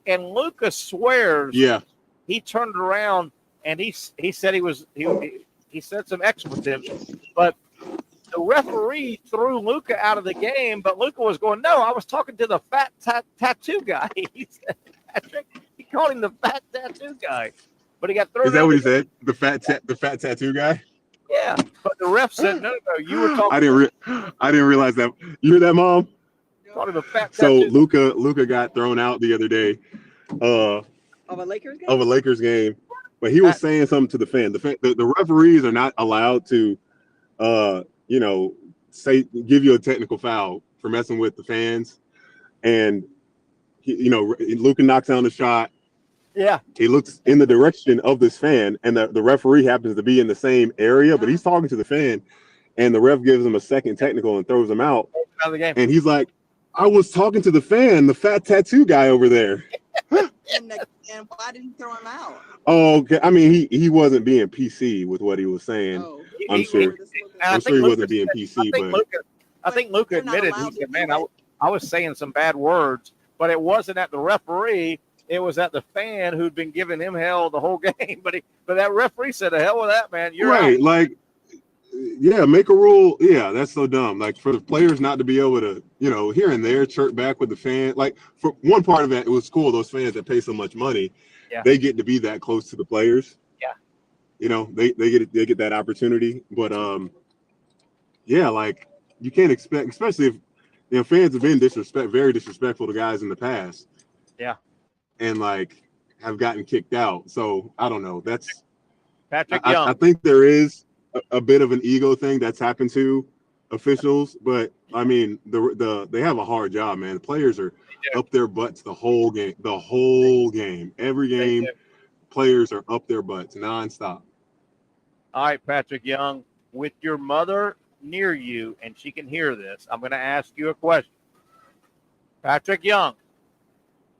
And Lucas swears he turned around and he said he said some expletives, but the referee threw Luka out of the game. But Luka was going, no, I was talking to the fat tattoo guy. He said, Patrick, he called him the fat tattoo guy, but he got thrown. Is that what he said? The fat tattoo guy? Yeah, but the ref said no. You were talking. I didn't realize that. You hear that, Mom? Called him a fat So tattoo. Luka got thrown out the other day. Of a Lakers game? Of a Lakers game, but he was saying something to the fan. The referees are not allowed to, give you a technical foul for messing with the fans. And Luka knocks down the shot. Yeah, he looks in the direction of this fan, and the referee happens to be in the same area, but he's talking to the fan, and the ref gives him a second technical and throws him out. Out of the game. And he's like, I was talking to the fan, the fat tattoo guy over there. And why didn't he throw him out? Oh, okay. I mean, he wasn't being PC with what he was saying. Oh. I'm sure he wasn't being PC, I think Luka admitted, he said, man, I was saying some bad words, but it wasn't at the referee. It was at the fan who'd been giving him hell the whole game. But that referee said, the hell with that, man. You're right. out. Like, yeah, make a rule. Yeah, that's so dumb. Like, for the players not to be able to, here and there chirp back with the fan. Like, for one part of it was cool. Those fans that pay so much money, they get to be that close to the players. Yeah. They get that opportunity. But like, you can't expect, especially if fans have been very disrespectful to guys in the past. Yeah. And like have gotten kicked out. So I don't know. That's Patrick Young. I think there is a bit of an ego thing that's happened to officials, but I mean they have a hard job, man. The players are up their butts the whole game. Every game, players are up their butts nonstop. All right, Patrick Young, with your mother near you and she can hear this, I'm going to ask you a question. Patrick Young,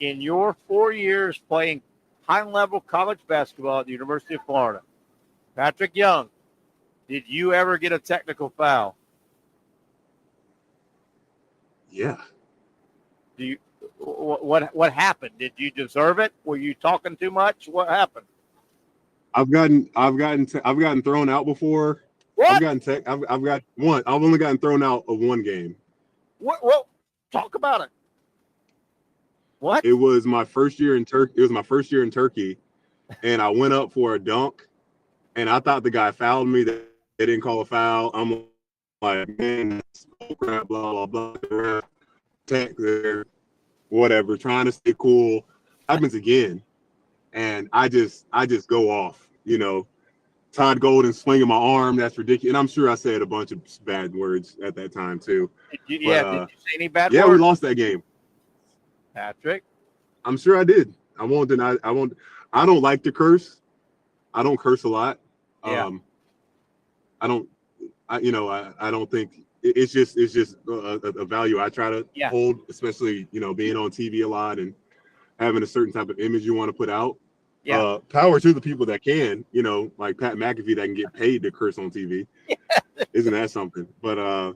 in your 4 years playing high-level college basketball at the University of Florida, Patrick Young, did you ever get a technical foul? Yeah. What happened? Did you deserve it? Were you talking too much? What happened? I've gotten thrown out before. What? I've got one. I've only gotten thrown out of one game. What? Talk about it. What? It was my first year in Turkey. And I went up for a dunk, and I thought the guy fouled me. They didn't call a foul. I'm like, man, crap, blah blah blah. Tech there, whatever. Trying to stay cool. Happens again, and I just go off. Todd Golden swinging my arm. That's ridiculous. And I'm sure I said a bunch of bad words at that time too. Did you say any bad words? Yeah, we lost that game. Patrick, I'm sure I did. I won't deny. I don't like to curse. I don't curse a lot. Yeah. I don't think it's just a value I try to hold, especially being on TV a lot and having a certain type of image you want to put out. Yeah. Power to the people that can, like Pat McAfee that can get paid to curse on TV. Isn't that something? But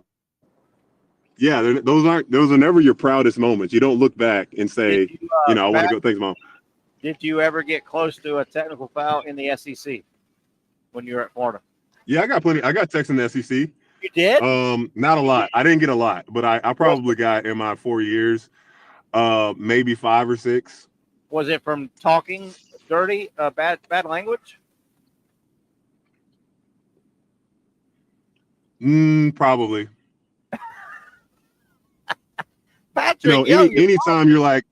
those are never your proudest moments. You don't look back and say, I want to go. Thanks, Mom. Did you ever get close to a technical foul in the SEC when you were at Florida? Yeah, I got plenty. I got texts in the SEC. You did? Not a lot. I didn't get a lot, but I probably got in my 4 years, maybe 5 or 6. Was it from talking dirty, bad language? Probably. Patrick, anytime you're like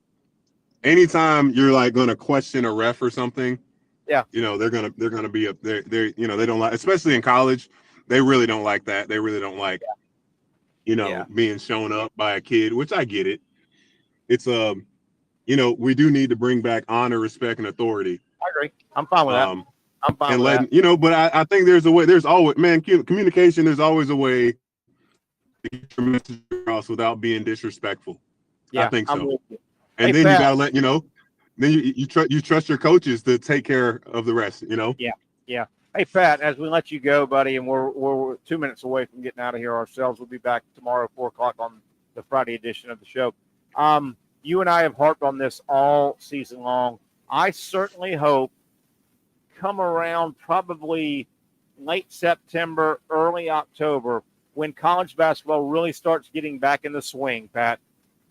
going to question a ref or something, they're gonna be up there. They don't like, especially in college, they really don't like that. They really don't like, being shown up by a kid, which I get it. It's we do need to bring back honor, respect, and authority. I agree. I'm fine with that. I'm fine and with that. But I think there's a way. There's always, communication. There's always a way to get your message across without being disrespectful. Yeah, I think so. And Hey, then Pat, you gotta let then you trust your coaches to take care of the rest. Yeah. Hey, Pat, as we let you go, buddy, and we're 2 minutes away from getting out of here ourselves. We'll be back tomorrow at 4:00 on the Friday edition of the show. You and I have harped on this all season long. I certainly hope come around probably late September, early October, when college basketball really starts getting back in the swing, Pat,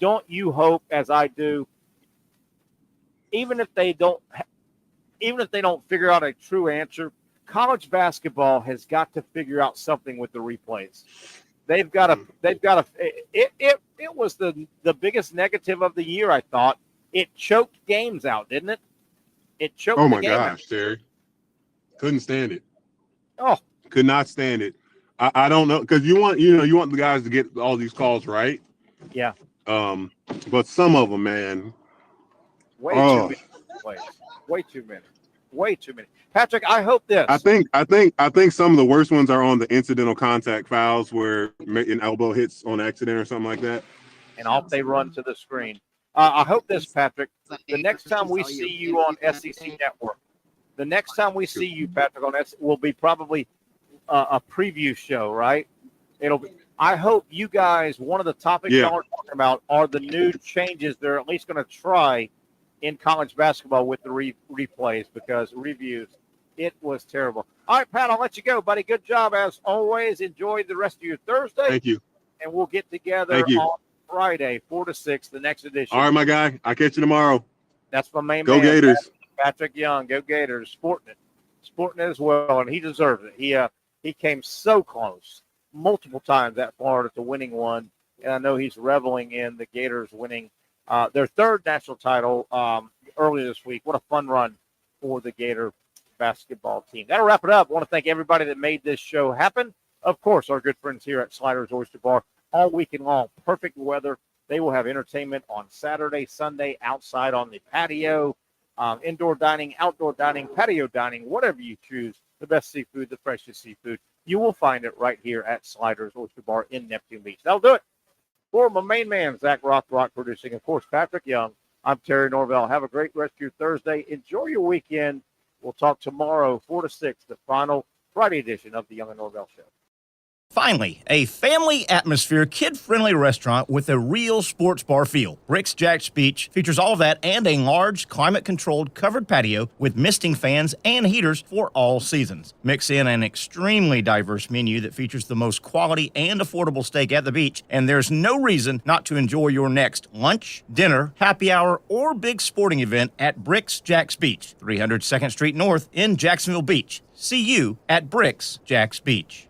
don't you hope, as I do, even if they don't figure out a true answer, college basketball has got to figure out something with the replays. It was the biggest negative of the year, I thought. It choked games out, didn't it? It choked. Oh my gosh, Terry. Couldn't stand it. Oh, could not stand it. I don't know, because you want the guys to get all these calls right. Yeah. But some of them, man. Way too many. Way too many. Patrick, I hope this. I think some of the worst ones are on the incidental contact fouls where an elbow hits on accident or something like that. And off they run to the screen. I hope this, Patrick. The next time we see you on SEC Network, the next time we see you, Patrick, on SEC will be probably a preview show, right? I hope you guys, one of the topics y'all are talking about are the new changes they're at least going to try in college basketball with the replays, because reviews, it was terrible. All right, Pat, I'll let you go, buddy. Good job as always. Enjoy the rest of your Thursday. Thank you. And we'll get together on Friday, 4 to 6, the next edition. All right, my guy. I'll catch you tomorrow. That's my main man. Go Gators. Patrick Young. Go Gators. Sporting it as well, and he deserves it. He came so close multiple times at Florida to winning one, and I know he's reveling in the Gators winning their third national title earlier this week. What a fun run for the Gator basketball team. That'll wrap it up. I want to thank everybody that made this show happen. Of course, our good friends here at Sliders Oyster Bar all weekend long. Perfect weather. They will have entertainment on Saturday, Sunday, outside on the patio, indoor dining, outdoor dining, patio dining, whatever you choose. The best seafood, the freshest seafood. You will find it right here at Sliders Oyster Bar in Neptune Beach. That'll do it. For my main man, Zach Rothrock producing, of course, Patrick Young, I'm Terry Norvelle. Have a great rest of your Thursday. Enjoy your weekend. We'll talk tomorrow, 4 to 6, the final Friday edition of the Young and Norvelle Show. Finally, a family atmosphere, kid-friendly restaurant with a real sports bar feel. Rick's Jags Beach features all of that and a large, climate-controlled covered patio with misting fans and heaters for all seasons. Mix in an extremely diverse menu that features the most quality and affordable steak at the beach, and there's no reason not to enjoy your next lunch, dinner, happy hour, or big sporting event at Rick's Jags Beach, 300 2nd Street North in Jacksonville Beach. See you at Rick's Jags Beach.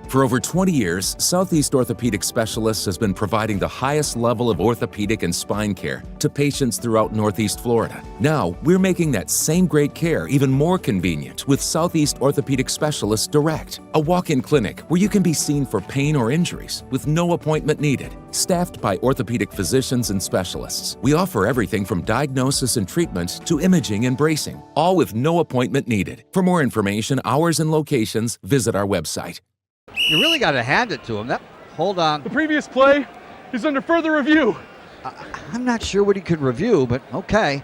For over 20 years, Southeast Orthopedic Specialists has been providing the highest level of orthopedic and spine care to patients throughout Northeast Florida. Now, we're making that same great care even more convenient with Southeast Orthopedic Specialists Direct, a walk-in clinic where you can be seen for pain or injuries with no appointment needed. Staffed by orthopedic physicians and specialists, we offer everything from diagnosis and treatment to imaging and bracing, all with no appointment needed. For more information, hours, and locations, visit our website. You really got to hand it to him. Hold on. The previous play is under further review. I'm not sure what he could review, but okay.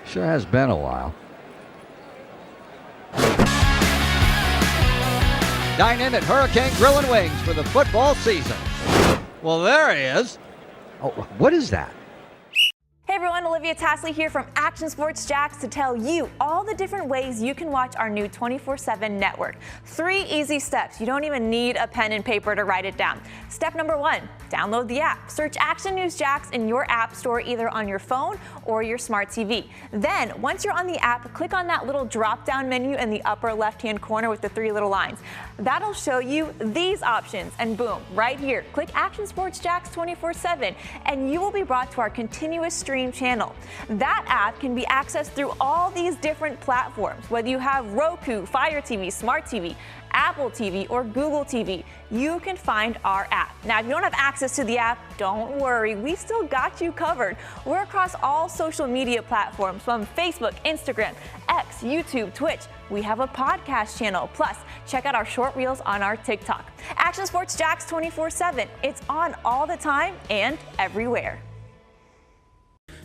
Sure has been a while. Dynamic Hurricane Grill and Wings for the football season. Well, there he is. Oh, what is that? Hey everyone, Olivia Tasley here from Action Sports Jax to tell you all the different ways you can watch our new 24/7 network. 3 easy steps. You don't even need a pen and paper to write it down. Step number 1, download the app. Search Action News Jax in your app store either on your phone or your smart TV. Then, once you're on the app, click on that little drop-down menu in the upper left-hand corner with the 3 little lines. That'll show you these options, and boom, right here, click Action Sports Jax 24/7, and you will be brought to our continuous stream same channel. That app can be accessed through all these different platforms, whether you have Roku, Fire TV, Smart TV, Apple TV, or Google TV. You can find our app. Now, if you don't have access to the app, don't worry, we still got you covered. We're across all social media platforms from Facebook, Instagram, X, YouTube, Twitch. We have a podcast channel. Plus, check out our short reels on our TikTok. Action Sports Jax 24/7. It's on all the time and everywhere.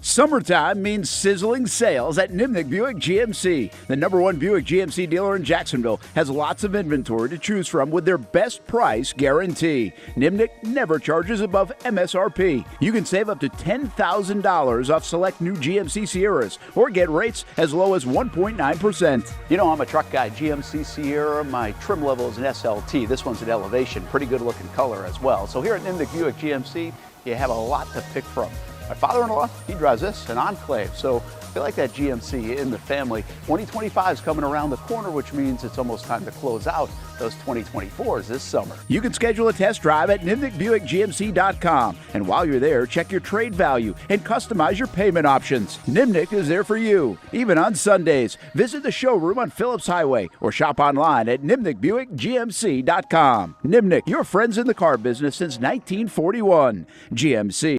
Summertime means sizzling sales at Nimnick Buick GMC. The #1 Buick GMC dealer in Jacksonville has lots of inventory to choose from with their best price guarantee. Nimnick never charges above MSRP. You can save up to $10,000 off select new GMC Sierras or get rates as low as 1.9%. You know, I'm a truck guy. GMC Sierra, my trim level is an SLT. This one's an Elevation. Pretty good looking color as well. So here at Nimnick Buick GMC, you have a lot to pick from. My father-in-law, he drives this, an Enclave, so I feel like that GMC in the family. 2025 is coming around the corner, which means it's almost time to close out those 2024s this summer. You can schedule a test drive at NimnickBuickGMC.com. And while you're there, check your trade value and customize your payment options. Nimnick is there for you, even on Sundays. Visit the showroom on Phillips Highway or shop online at NimnickBuickGMC.com. Nimnick, your friends in the car business since 1941. GMC.